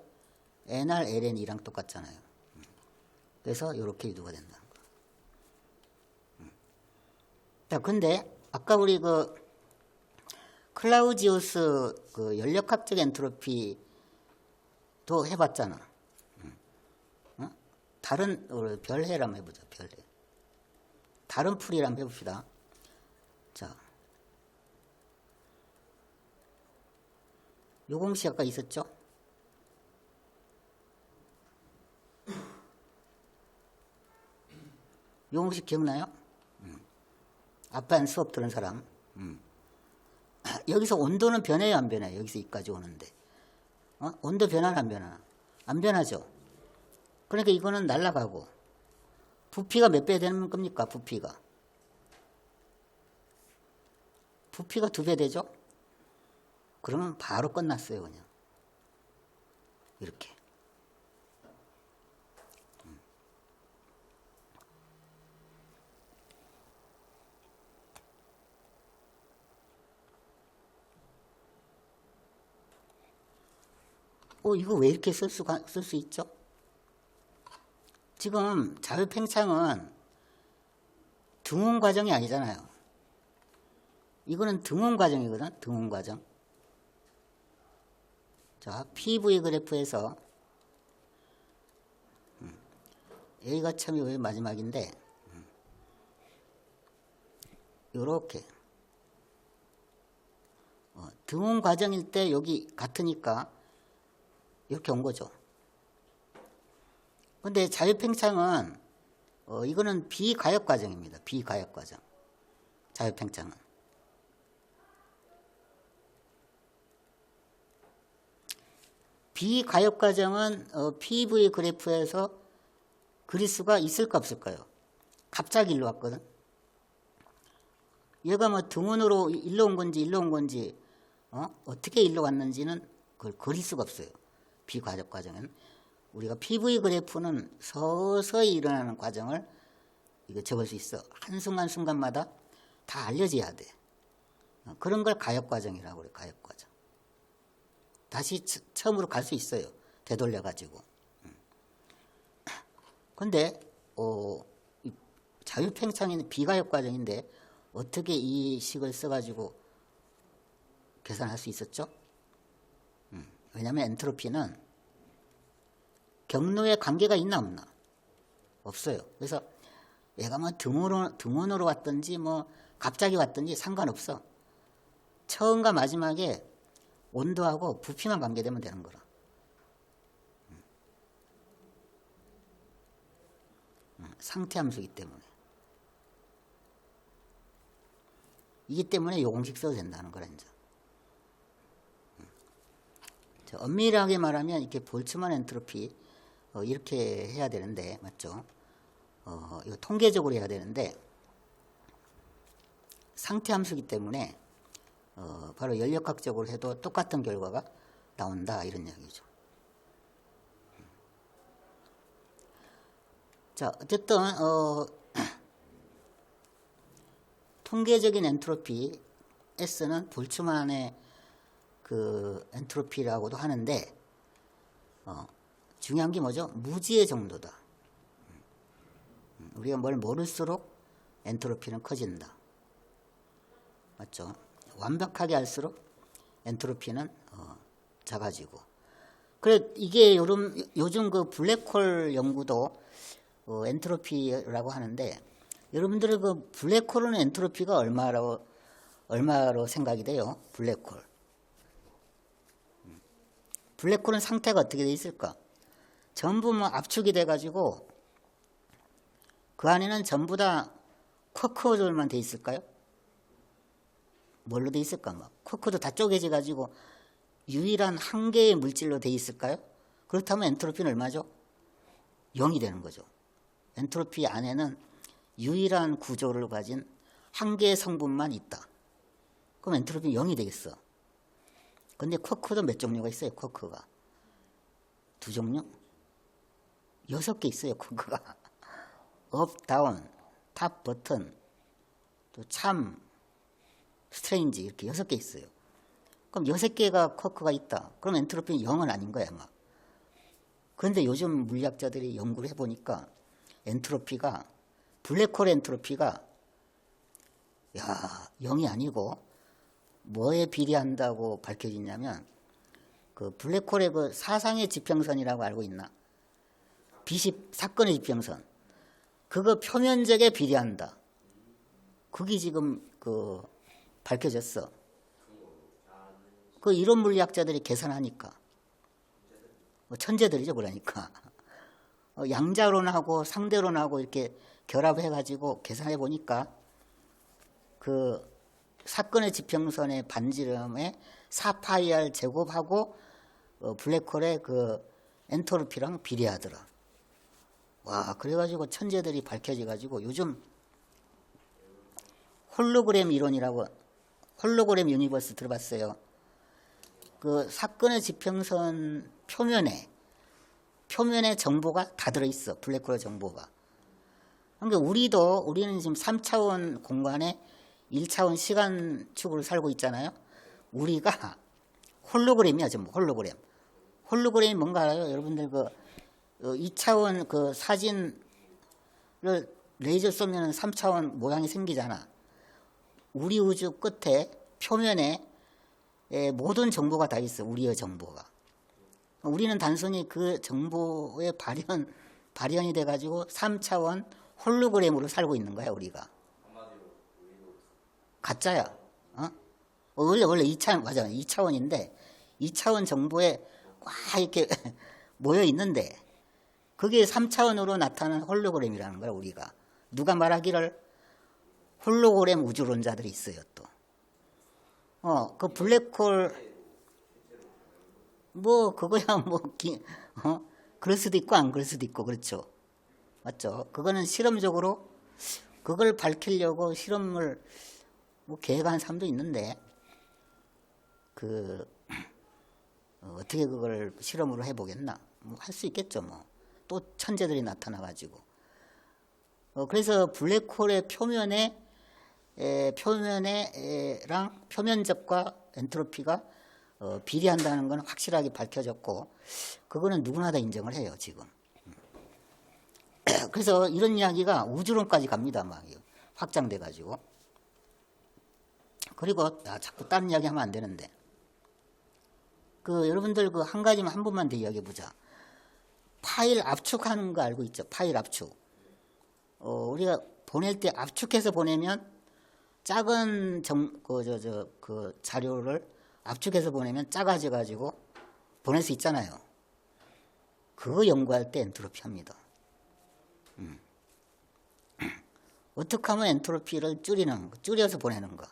NRLN2랑 똑같잖아요. 그래서 이렇게 유도가 된다는 거예요. 자, 근데 아까 우리 클라우지우스 연력학적 엔트로피도 해봤잖아. 다른 별해를 한번 해보자. 별해. 다른 풀이를 한번 해봅시다. 자, 요 공식 아까 있었죠? 요 공식 기억나요? 아빠는 수업 들은 사람. 여기서 온도는 변해요, 안 변해요? 여기서 여기까지 오는데. 온도 변하나 안 변하나? 안 변하죠? 그러니까 이거는 날아가고. 부피가 몇 배 되는 겁니까? 부피가 2배 되죠? 그러면 바로 끝났어요, 그냥. 이렇게. 이거 왜 이렇게 쓸 수 있죠? 지금 자유팽창은 등온 과정이 아니잖아요. 이거는 등온 과정이거든, 등온 과정. 자, PV 그래프에서 A가 처음이고 여기 마지막인데, 요렇게. 등온 과정일 때 여기 같으니까 이렇게 온 거죠. 근데 자유팽창은 이거는 비가역 과정입니다. 비가역 과정. 자유팽창은. 비가역 과정은 PV 그래프에서 그릴 수가 있을까 없을까요? 갑자기 일로 왔거든. 얘가 뭐 등원으로 일로 온 건지 어떻게 일로 왔는지는 그걸 그릴 수가 없어요. 비가역 과정은. 우리가 PV 그래프는 서서히 일어나는 과정을 이거 접을 수 있어. 한순간순간마다 다 알려져야 돼. 그런 걸 가역 과정이라고 그래. 가역 과정. 다시 처음으로 갈 수 있어요. 되돌려 가지고. 근데 자유팽창이 비가역 과정인데 어떻게 이 식을 써가지고 계산할 수 있었죠? 왜냐하면 엔트로피는 경로에 관계가 있나 없나? 없어요. 그래서 얘가 뭐 등원으로 왔든지 뭐 갑자기 왔든지 상관없어. 처음과 마지막에 온도하고 부피만 관계되면 되는 거라. 상태 함수이기 때문에. 이기 때문에 요 공식 써도 된다는 거라 이제. 엄밀하게 말하면 이렇게 볼츠만 엔트로피 이렇게 해야 되는데 맞죠? 이거 통계적으로 해야 되는데 상태 함수이기 때문에 바로 연력학적으로 해도 똑같은 결과가 나온다 이런 이야기죠. 자, 어쨌든 통계적인 엔트로피 S는 볼츠만의 그 엔트로피라고도 하는데 중요한 게 뭐죠? 무지의 정도다. 우리가 뭘 모를수록 엔트로피는 커진다. 맞죠? 완벽하게 할수록 엔트로피는 작아지고. 그래 이게 요즘 그 블랙홀 연구도 엔트로피라고 하는데 여러분들의 그 블랙홀은 엔트로피가 얼마로 생각이 돼요? 블랙홀. 블랙홀은 상태가 어떻게 돼 있을까? 전부 뭐 압축이 돼 가지고 그 안에는 전부 다 쿼크들만 돼 있을까요? 뭘로 돼 있을까? 막 쿼크도 다 쪼개져 가지고 유일한 한 개의 물질로 돼 있을까요? 그렇다면 엔트로피는 얼마죠? 0이 되는 거죠. 엔트로피 안에는 유일한 구조를 가진 한 개의 성분만 있다. 그럼 엔트로피는 0이 되겠어. 근데 쿼크도 몇 종류가 있어요, 쿼크가. 2종류? 6개 있어요, 쿼크가. 업, 다운, 탑, 버튼, 또 참, 스트레인지 이렇게 6개 있어요. 그럼 6개가 쿼크가 있다. 그럼 엔트로피는 0은 아닌 거야, 아마. 그런데 요즘 물리학자들이 연구를 해보니까 엔트로피가, 블랙홀 엔트로피가, 0이 아니고, 뭐에 비례한다고 밝혀지냐면, 그 블랙홀의 그 사상의 지평선이라고 알고 있나? 사건의 지평선. 그거 표면적에 비례한다. 그게 지금 그 밝혀졌어. 그 이론 물리학자들이 계산하니까. 천재들이죠, 그러니까. 양자론하고 상대론하고 이렇게 결합해가지고 계산해 보니까 그 사건의 지평선의 반지름의 4파이R 제곱하고 블랙홀의 그 엔트로피랑 비례하더라. 와, 그래가지고 천재들이 밝혀져가지고 요즘 홀로그램 이론이라고, 홀로그램 유니버스 들어봤어요? 그 사건의 지평선 표면에 정보가 다 들어있어. 블랙홀의 정보가. 그러니까 우리는 지금 3차원 공간에 1차원 시간축으로 살고 있잖아요. 우리가 홀로그램이야, 전부 홀로그램. 홀로그램이 뭔가 알아요? 여러분들 그 2차원 그 사진을 레이저 쏘면 3차원 모양이 생기잖아. 우리 우주 끝에 표면에 모든 정보가 다 있어. 우리의 정보가. 우리는 단순히 그 정보의 발현이 돼가지고 3차원 홀로그램으로 살고 있는 거야, 우리가. 가짜야. 원래 2차원, 맞아. 2차원인데, 2차원 정보에 꽉 이렇게 모여 있는데, 그게 3차원으로 나타나는 홀로그램이라는 거야, 우리가. 누가 말하기를 홀로그램 우주론자들이 있어요, 또. 그 블랙홀, 그거야, 그럴 수도 있고, 안 그럴 수도 있고, 그렇죠. 맞죠? 그거는 실험적으로, 그걸 밝히려고 실험을, 계획한 사람도 있는데, 어떻게 그걸 실험으로 해보겠나? 할 수 있겠죠, 또 천재들이 나타나가지고. 그래서 블랙홀의 표면에랑 표면적과 엔트로피가 비례한다는 건 확실하게 밝혀졌고, 그거는 누구나 다 인정을 해요, 지금. 그래서 이런 이야기가 우주론까지 갑니다, 막 확장돼 가지고. 그리고 자꾸 다른 이야기 하면 안 되는데, 여러분들 한 가지만 한 번만 더 이야기해 보자. 파일 압축하는 거 알고 있죠? 파일 압축. 우리가 보낼 때 압축해서 보내면 작은 자료를 압축해서 보내면 작아져 가지고 보낼 수 있잖아요. 그거 연구할 때 엔트로피 합니다. 어떻게 하면 엔트로피를 줄여서 보내는 거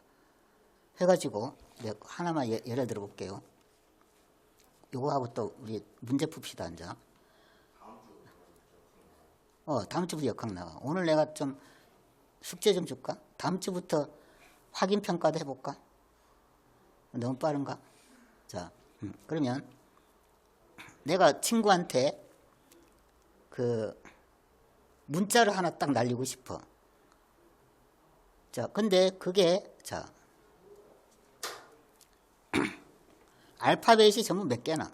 해가지고 하나만 예를 들어 볼게요. 요거하고 또 우리 문제 풉시다, 이제. 다음 주부터 역학 나와. 오늘 내가 좀 숙제 좀 줄까? 다음 주부터 확인 평가도 해볼까? 너무 빠른가? 자, 그러면 내가 친구한테 문자를 하나 딱 날리고 싶어. 자, 근데 그게, 자, 알파벳이 전부 몇 개나?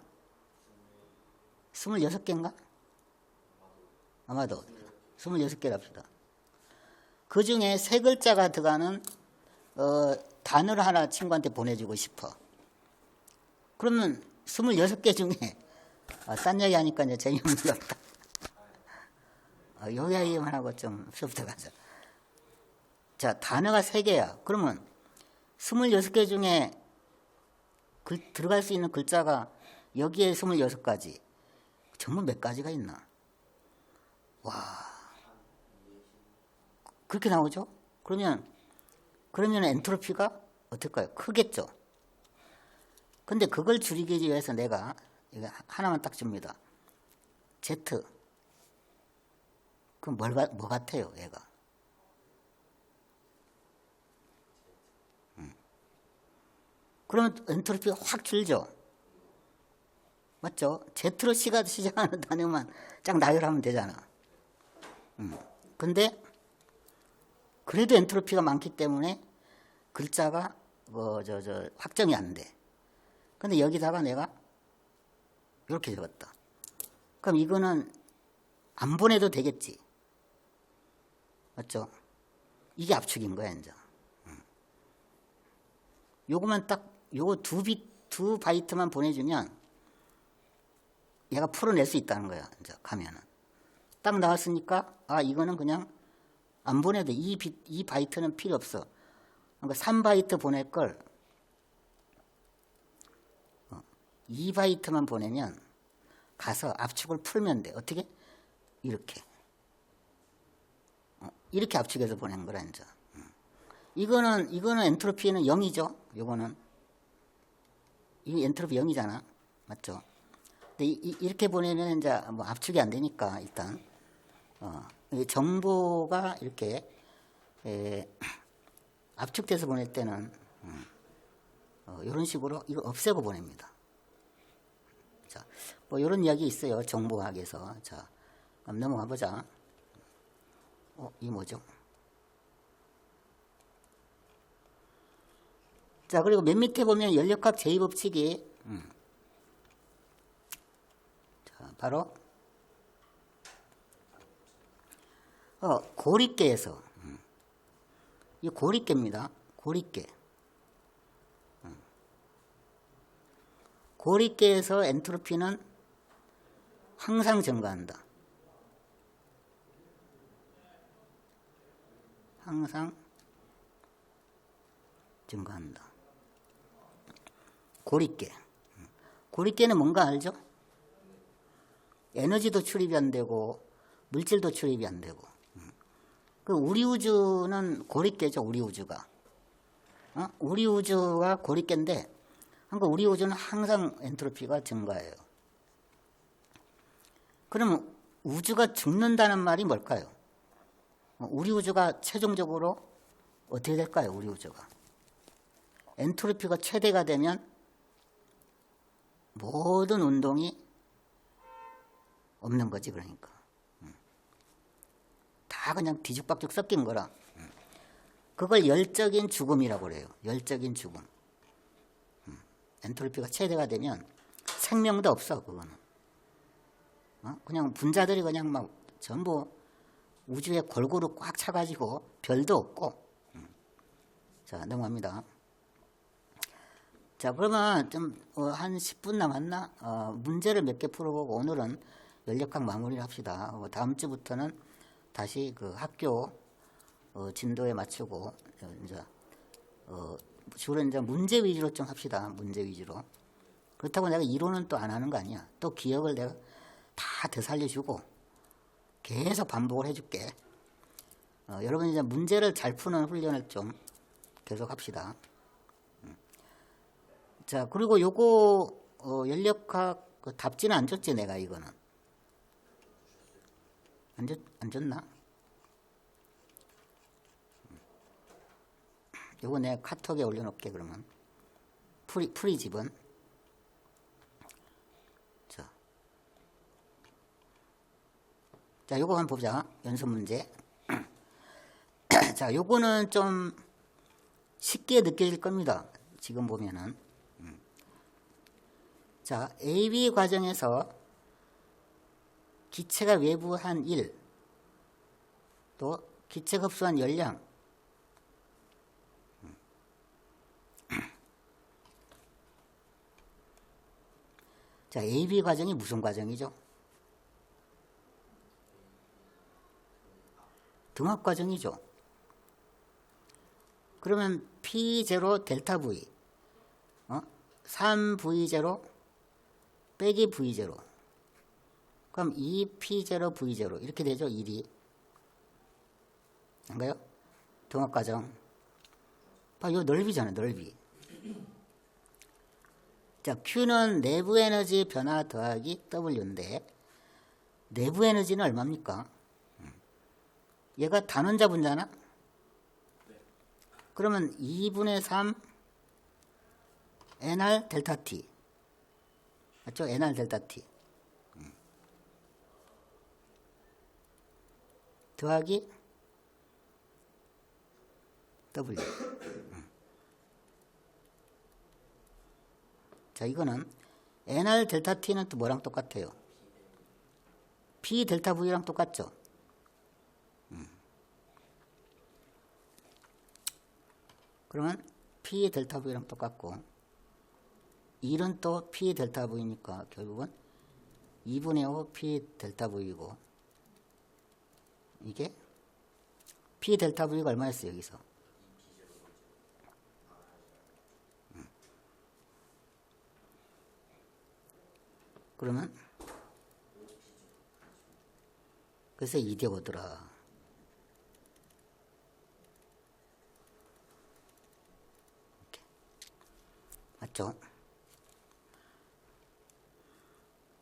26개인가? 아마도 26개랍시다. 그 중에 세 글자가 들어가는 단어를 하나 친구한테 보내주고 싶어. 그러면 26개 중에 딴 얘기 하니까 이제 재미없는 것 같다. 요 이야기만 하고 좀 수업부터 가자. 자, 단어가 3개야. 그러면 26개 중에 들어갈 수 있는 글자가 여기에 26가지. 전부 몇 가지가 있나? 와. 그렇게 나오죠? 그러면 엔트로피가 어떨까요? 크겠죠? 근데 그걸 줄이기 위해서 내가 이거 하나만 딱 줍니다. Z. 그럼 뭐 같아요, 얘가? 그러면 엔트로피가 확 줄죠? 맞죠? Z로 시작하는 단어만 쫙 나열하면 되잖아. 근데 그래도 엔트로피가 많기 때문에 글자가 확정이 안 돼. 근데 여기다가 내가 이렇게 적었다. 그럼 이거는 안 보내도 되겠지. 맞죠? 이게 압축인 거야, 이제. 요거만 딱, 요거 두 바이트만 보내주면 얘가 풀어낼 수 있다는 거야, 이제 가면은. 딱 나왔으니까, 이거는 그냥 안 보내도 이 바이트는 필요 없어. 그러니까 3바이트 보낼 걸 2바이트만 보내면 가서 압축을 풀면 돼. 어떻게? 이렇게. 이렇게 압축해서 보낸 거라, 이제. 이거는 엔트로피는 0이죠. 요거는. 이 엔트로피 0이잖아. 맞죠? 근데 이렇게 보내면 이제 뭐 압축이 안 되니까 일단, 정보가 이렇게, 압축돼서 보낼 때는, 이런 식으로 이거 없애고 보냅니다. 자, 뭐 이런 이야기 있어요. 정보학에서. 자, 그럼 넘어가 보자. 이게 뭐죠? 자, 그리고 맨 밑에 보면 연력학 제2법칙이 자, 바로 고립계에서 이 고립계입니다. 고립계. 고립계에서 엔트로피는 항상 증가한다. 항상 증가한다. 고립계. 고립계는 뭔가 알죠? 에너지도 출입이 안 되고 물질도 출입이 안 되고. 우리 우주는 고립계죠. 우리 우주가. 우리 우주가 고립계인데, 그러니까 우리 우주는 항상 엔트로피가 증가해요. 그럼 우주가 죽는다는 말이 뭘까요? 우리 우주가 최종적으로 어떻게 될까요? 우리 우주가. 엔트로피가 최대가 되면 모든 운동이 없는 거지, 그러니까. 다 다 그냥 뒤죽박죽 섞인 거라. 그걸 열적인 죽음이라고 그래요. 열적인 죽음. 엔트로피가 최대가 되면 생명도 없어, 그거는. 그냥 분자들이 그냥 막 전부 우주에 골고루 꽉 차가지고 별도 없고. 자, 넘어갑니다. 자, 그러면 좀 한 10분 남았나? 문제를 몇 개 풀어보고 오늘은 연력학 마무리를 합시다. 다음 주부터는 다시 그 학교 진도에 맞추고 이제 주로 이제 문제 위주로 좀 합시다. 문제 위주로. 그렇다고 내가 이론은 또 안 하는 거 아니야. 또 기억을 내가 다 되살려주고 계속 반복을 해줄게. 여러분이 이제 문제를 잘 푸는 훈련을 좀 계속 합시다. 자, 그리고 요거 연력학 그 답지는 안 줬지 내가 이거는. 안 줬나? 요거 내가 카톡에 올려놓을게 그러면. 프리집은. 자, 요거 한번 보자. 연습 문제. 자, 요거는 좀 쉽게 느껴질 겁니다. 지금 보면은. 자, AB 과정에서 기체가 외부한 1, 또 기체가 흡수한 열량. 자, AB 과정이 무슨 과정이죠? 등압 과정이죠. 그러면 P0 델타 V 3V0 빼기 V0 그럼 2P0 V0 이렇게 되죠. 1이 안가요? 등압 과정. 봐, 요 넓이잖아요. 넓이. 자, Q는 내부 에너지 변화 더하기 W인데 내부 에너지는 얼마입니까? 얘가 단원자 분자나? 그러면 2분의 3 NR 델타 T 맞죠? NR 델타 T 더하기 W. 자, 이거는 NR 델타 T는 또 뭐랑 똑같아요? P 델타 V랑 똑같죠? 그러면 P 델타 V랑 똑같고 1은 또 P 델타 V니까 결국은 2분의 5 P 델타 V이고 이게 P 델타 V가 얼마였어요 여기서? 그러면 그래서 2대 5더라. 맞죠?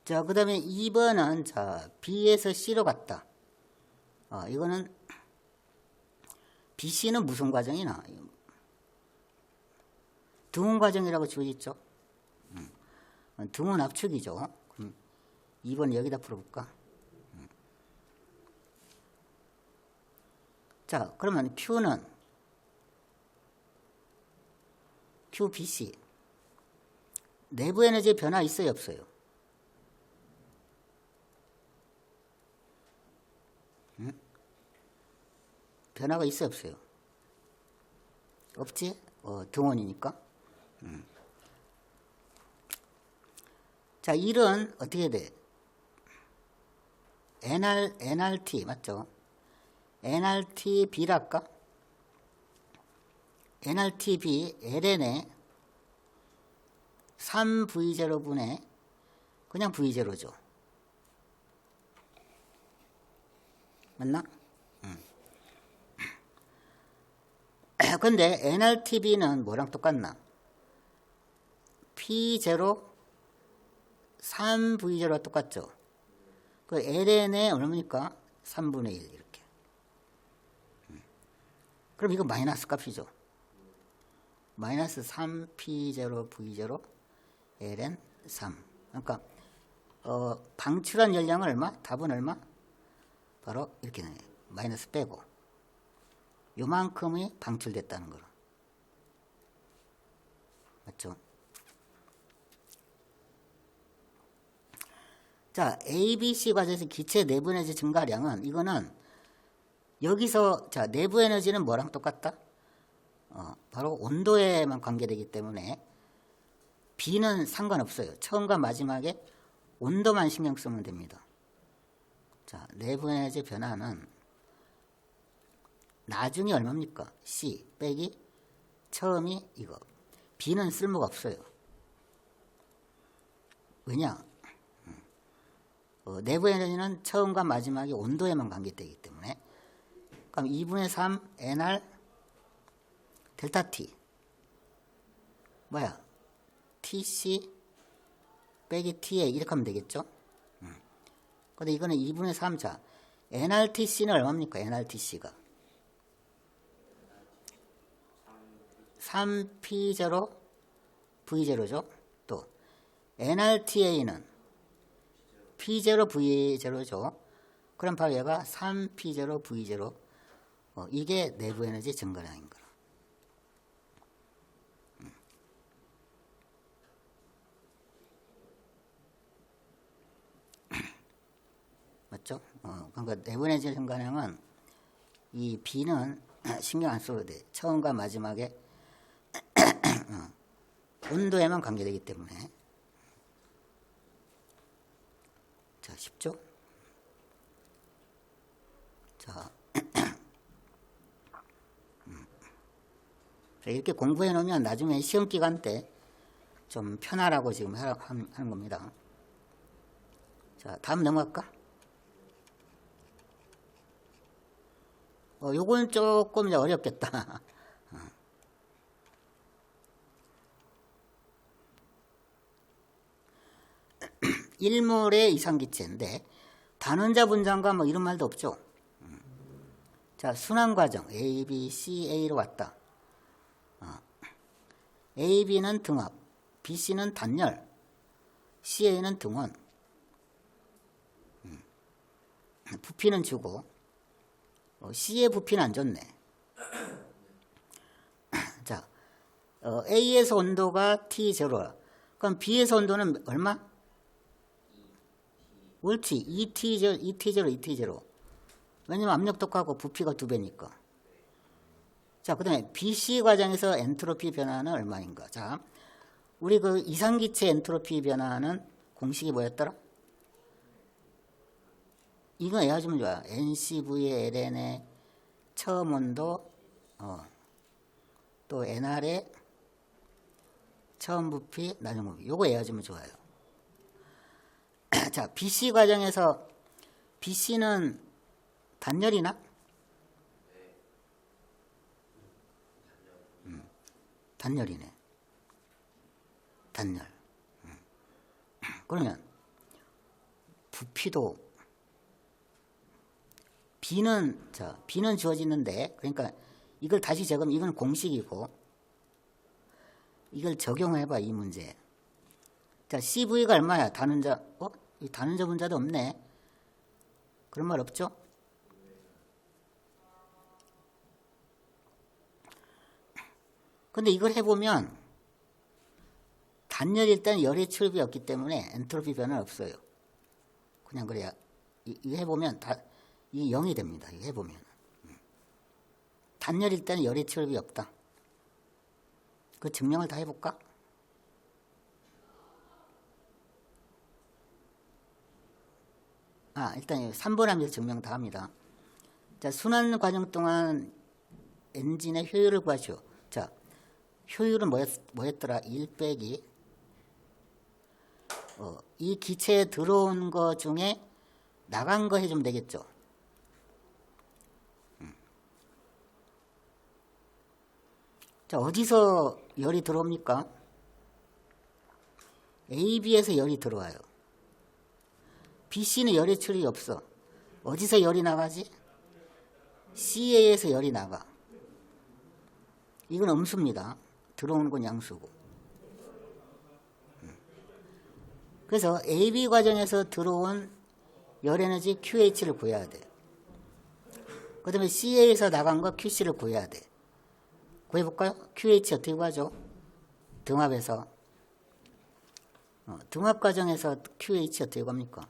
자, 그 다음에 2번은, 자, B에서 C로 갔다. 이거는, BC는 무슨 과정이나? 등원 과정이라고 지어있죠? 등원 압축이죠. 그럼 2번 여기다 풀어볼까? 자, 그러면 Q는, QBC. 내부 에너지 변화 있어요, 없어요? 변화가 있어요, 없어요? 없지? 등원이니까. 자, 1은 어떻게 돼? NRT, 맞죠? NRTB랄까? NRTB, LN에 3V0분의 그냥 V0죠. 맞나? 근데 NRTB는 뭐랑 똑같나? P0 3V0가 똑같죠. 그 LN에 얼마입니까? 3분의 1 이렇게. 그럼 이거 마이너스 값이죠. 마이너스 3P0 V0 LN 3. 그러니까 방출한 열량은 얼마? 답은 얼마? 바로 이렇게 되네요. 마이너스 빼고 요만큼이 방출됐다는 거로. 맞죠? 자, A, B, C 과정에서 기체 내부 에너지 증가량은 이거는 여기서 자 내부 에너지는 뭐랑 똑같다? 바로 온도에만 관계되기 때문에 B는 상관없어요. 처음과 마지막에 온도만 신경 쓰면 됩니다. 자, 내부 에너지 변화는 나중에 얼마입니까? C 빼기 처음이 이거. B는 쓸모가 없어요. 왜냐? 내부 에너지는 처음과 마지막에 온도에만 관계되기 때문에 그럼 2분의 3 NR 델타 T 뭐야? TC 빼기 TA 이렇게 하면 되겠죠? 근데 이거는 2분의 3자 NRTC는 얼마입니까? NRTC가 3P0 V0죠. 또 NRTA는 P0 V0죠. 그럼 바로 얘가 3P0 V0 이게 내부 에너지 증가량인 거라. 맞죠? 그러니까 내부 에너지 증가량은 이 B는 신경 안 써도 돼. 처음과 마지막에 온도에만 관계되기 때문에. 자, 쉽죠? 자, 이렇게 공부해 놓으면 나중에 시험 기간 때 좀 편하라고 지금 하는 겁니다. 자, 다음 넘어갈까? 요건 조금 어렵겠다. 일몰의 이상기체인데 단원자 분자인가 뭐 이런 말도 없죠. 자, 순환 과정 A, B, C, A로 왔다. A, B는 등압, B, C는 단열, C, A는 등원. 부피는 주고 C의 부피는 안 줬네. 자, A에서 온도가 T0라. 그럼 B에서 온도는 얼마? 옳지. ET0. 왜냐면 압력 똑같고 부피가 2배니까. 자, 그 다음에 BC 과정에서 엔트로피 변화는 얼마인가? 자, 우리 그 이상기체 엔트로피 변화는 공식이 뭐였더라? 이거 외워주면 좋아. NCV의 LN의 처음 온도, 또 NR의 처음 부피, 나중 부피. 요거 외워주면 좋아요. 자, BC 과정에서 BC는 단열이나? 단열이네. 단열. 그러면 부피도 B는 주어지는데, 그러니까 이걸 다시 적으면 이건 공식이고 이걸 적용해봐 이 문제. 자, CV가 얼마야? 단원자. 이 단원자 분자도 없네. 그런 말 없죠? 근데 이걸 해보면 단열일 때는 열의 출입이 없기 때문에 엔트로피 변화는 없어요. 그냥 그래야 이거 해보면 이 0이 됩니다. 이거 해보면 단열일 때는 열의 출입이 없다. 그 증명을 다 해볼까? 일단 3번 하면서 증명 다 합니다. 자, 순환 과정 동안 엔진의 효율을 구하시오. 자, 효율은 뭐였더라? 1 빼기 이 기체에 들어온 거 중에 나간 거 해주면 되겠죠. 자, 어디서 열이 들어옵니까? AB에서 열이 들어와요. BC는 열의 출입이 없어. 어디서 열이 나가지? CA에서 열이 나가. 이건 음수입니다. 들어오는 건 양수고. 그래서 AB 과정에서 들어온 열에너지 QH를 구해야 돼. 그 다음에 CA에서 나간 거 QC를 구해야 돼. 구해볼까요? QH 어떻게 구하죠? 등합에서. 등합 과정에서 QH 어떻게 구합니까?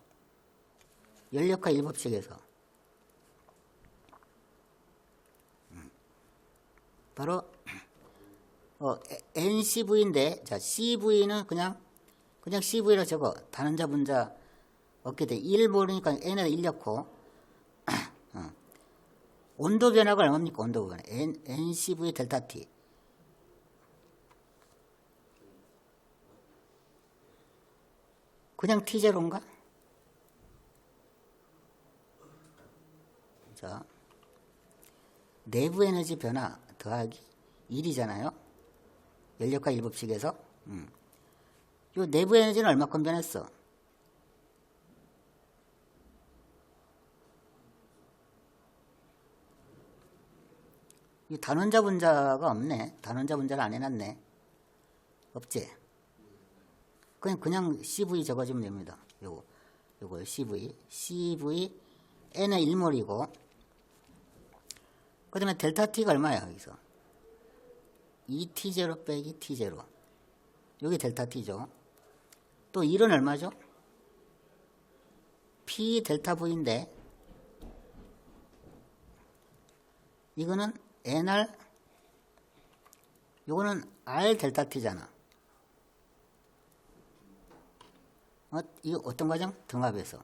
연력화 1법칙에서. 바로 NCV인데, 자, CV는 그냥 CV로 적어. 단원자 분자 얻게 돼. 1 모르니까 N에다 1 넣고, 온도 변화가 얼마입니까? 온도 변화. NCV 델타 T. 그냥 T0인가? 자, 내부 에너지 변화 더하기 1이잖아요. 연력화 1법칙에서. 요 내부 에너지는 얼마큼 변했어? 이 단원자 분자가 없네. 단원자 분자를 안 해놨네. 없지? 그냥 CV 적어주면 됩니다. 요거 CV N은 1몰이고, 그 다음에 델타 T가 얼마야, 여기서? 2T0 빼기 T0. 여기 델타 T죠. 또 1은 얼마죠? P 델타 V인데, 이거는 NR, 요거는 R 델타 T잖아. 이거 어떤 과정? 등합에서.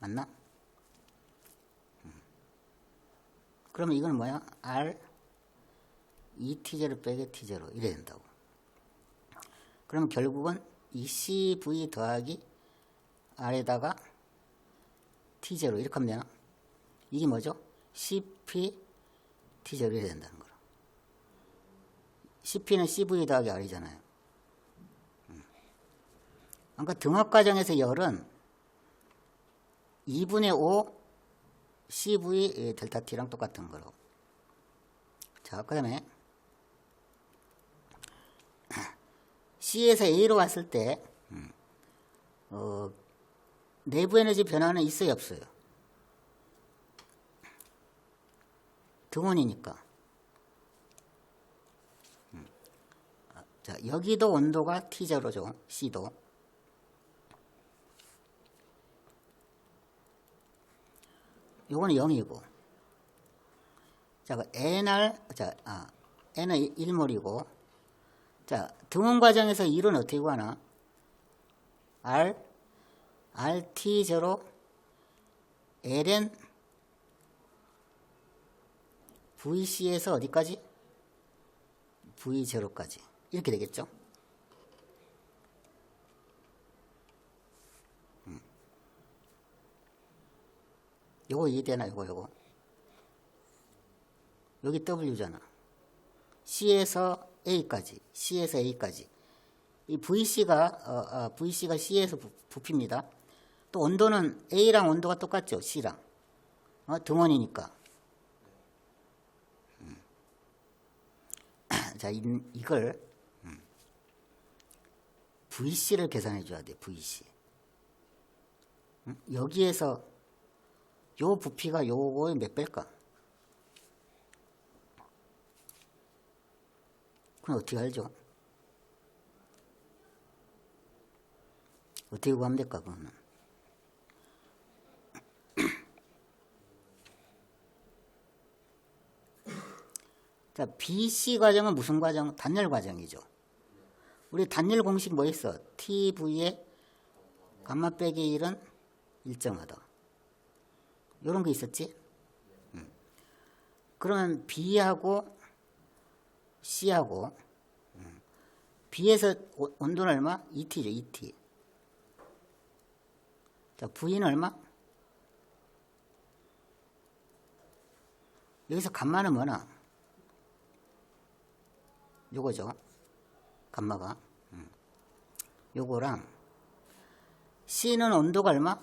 맞나? 그러면 이건 뭐야? R 2T0 빼기 T0 이래야 된다고. 그러면 결국은 이 CV 더하기 R에다가 T0 이렇게 하면 되나? 이게 뭐죠? CP T0 이래야 된다는 거라. CP는 CV 더하기 R이잖아요. 그러니까 등합 과정에서 열은 2분의 5 CV 델타 T랑 똑같은 거로. 자, 그 다음에 C에서 A로 왔을 때 내부 에너지 변화는 있어요, 없어요? 등원이니까. 자, 여기도 온도가 T0죠. C도. 요거는 0이고. 자, NR, N은 1몰이고. 자, 등원 과정에서 1은 어떻게 구하나? RT0 ln VC에서 어디까지? V0까지. 이렇게 되겠죠? 요거 이해되나? 요거. 여기 W잖아. C에서 A까지. 이 VC가 C에서 부피입니다. 또 온도는 A랑 온도가 똑같죠. C랑. 등원이니까. 자, 이걸 VC를 계산해 줘야 돼. VC. 여기에서 요 부피가 요거의 몇 배일까? 그럼 어떻게 알죠? 어떻게 구하면 될까, 그거는? 자, BC 과정은 무슨 과정? 단열 과정이죠. 우리 단열 공식 뭐 있어? TV의 감마 빼기 1은 일정하다. 요런 거 있었지? 그러면 B하고 C하고 B에서 온도는 얼마? 2T죠. 2T. 자, V는 얼마? 여기서 감마는 뭐나? 요거죠. 감마가. 요거랑 C는 온도가 얼마?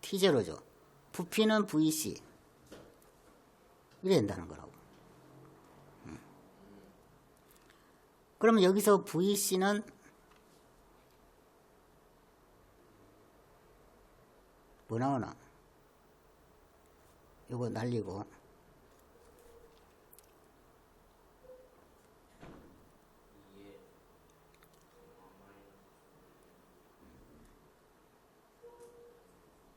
T0죠. 부피는 VC. 이래야 된다는 거라고. 그러면 여기서 VC는 뭐 나오나? 요거 날리고.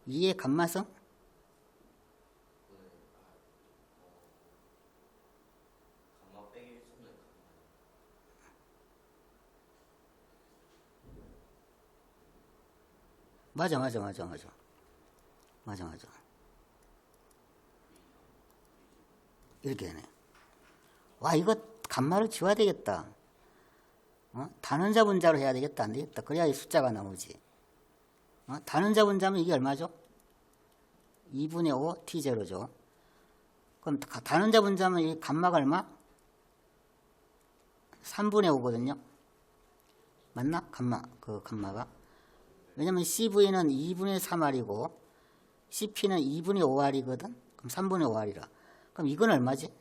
이의 감마성? 감마 빼기 1순는 맞아. 이렇게 되네. 와, 이거 감마를 지워야 되겠다. 단원자 분자로 해야 되겠다. 안 되겠다. 그래야 이 숫자가 나오지. 단원자 분자면 이게 얼마죠? 2분의 5 T0죠. 그럼 단원자 분자면 이 감마가 얼마? 3분의 5거든요. 맞나? 감마가. 왜냐면 CV는 2분의 3R이고 CP는 2분의 5R이거든. 그럼 3분의 5R이라. 그럼 이건 얼마지?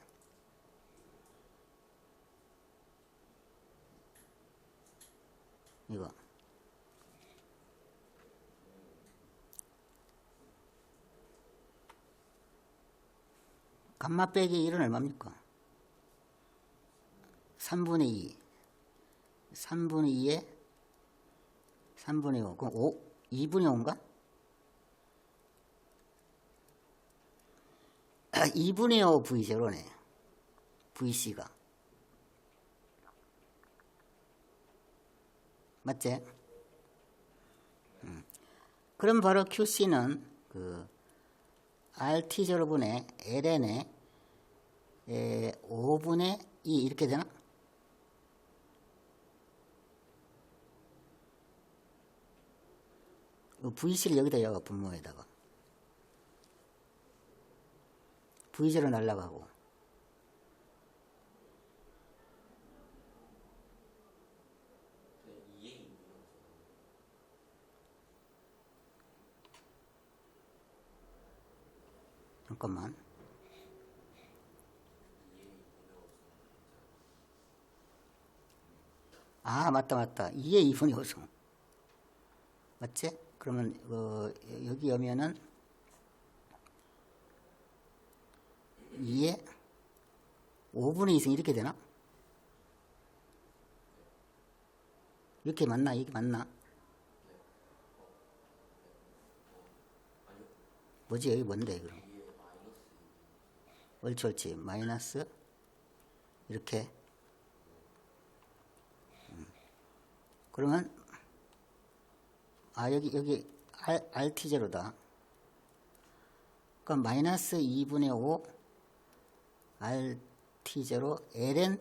이거. 감마 빼기 1은 얼마입니까? 3분의 2. 3분의 2에 3분의 5. 그럼 2분의 5인가? 2분의 5 V0네. VC가. 맞지? 그럼 바로 QC는 그 RT0분의 LN의 5분의 2 이렇게 되나? VC를 여기다 여가 분모에다가 V0 날라가고 잠깐만. 아, 맞다. 2의 2분의 5승. 맞지? 그러면 여기 오면은 2의 5분의 2승 이렇게 되나? 이렇게 맞나? 이게 맞나? 뭐지? 여기 뭔데 그럼? 옳지. 마이너스 이렇게. 그러면 여기 RT0다. 그럼 마이너스 2분의 5 RT0 ln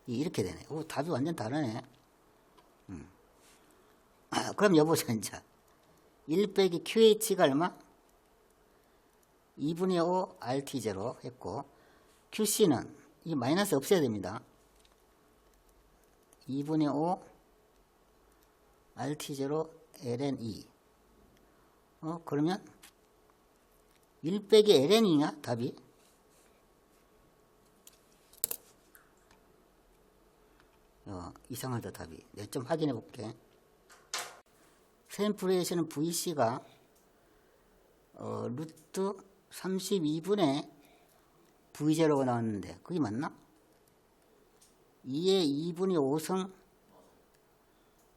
이렇게 되네. 오, 답이 완전 다르네. 그럼 여보세요 이제 1 빼기 QH가 얼마? 2분의 5 RT0 했고 QC는 이 마이너스 없애야 됩니다. 2분의 5 RT0 ln 2. 그러면 1 빼기 ln이냐 답이? 이상하다 답이. 내가 좀 확인해 볼게. 샘플레이션은 VC가 루트 32분의 V0가 나왔는데 그게 맞나? 2의 2분의 5승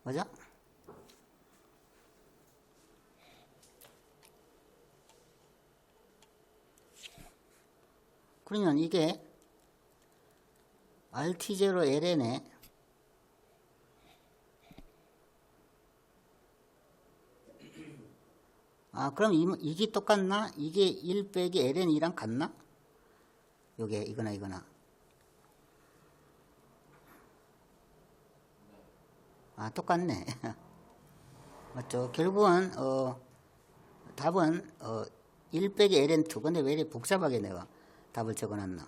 맞아? 그러면 이게 RT0 ln에 그럼 이게 똑같나? 이게 1 빼기 ln이랑 같나? 요게 이거나 똑같네. 맞죠? 결국은 답은 1 빼기 ln2. 근데 왜 이렇게 복잡하게 내가 답을 적어놨나?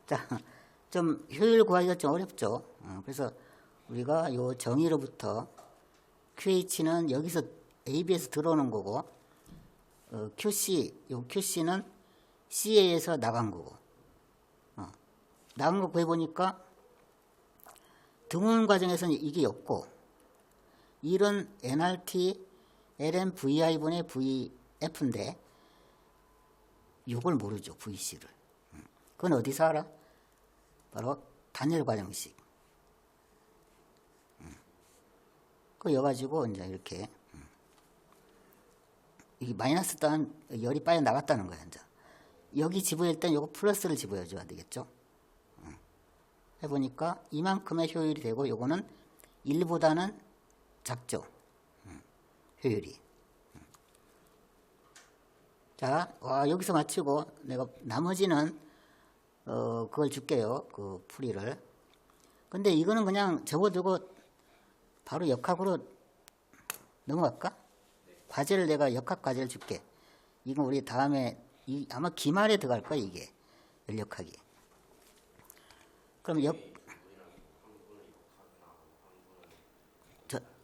자, 좀 효율 구하기가 좀 어렵죠. 그래서 우리가 요 정의로부터 QH는 여기서 AB에서 들어오는 거고 QC는 CA에서 나간 거고 나간 거 구해보니까 등원 과정에서는 이게 없고 1은 nRT ln VI분의 VF인데 이걸 모르죠. VC를. 그건 어디서 알아? 바로 단열 과정식. 그거 여가지고 이제 이렇게 이게 마이너스 따는 열이 빠져나갔다는 거야. 이제 여기 집어일 땐 요거 플러스를 집어줘야 되겠죠. 해보니까 이만큼의 효율이 되고 요거는 1보다는 작죠. 효율이. 자, 여기서 마치고 내가 나머지는 그걸 줄게요. 그 풀이를. 근데 이거는 그냥 접어두고 바로 역학으로 넘어갈까? 과제를 내가 역학 과제를 줄게. 이건 우리 다음에 아마 기말에 들어갈 거야 이게 연력학이. 그럼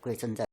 그래 전자.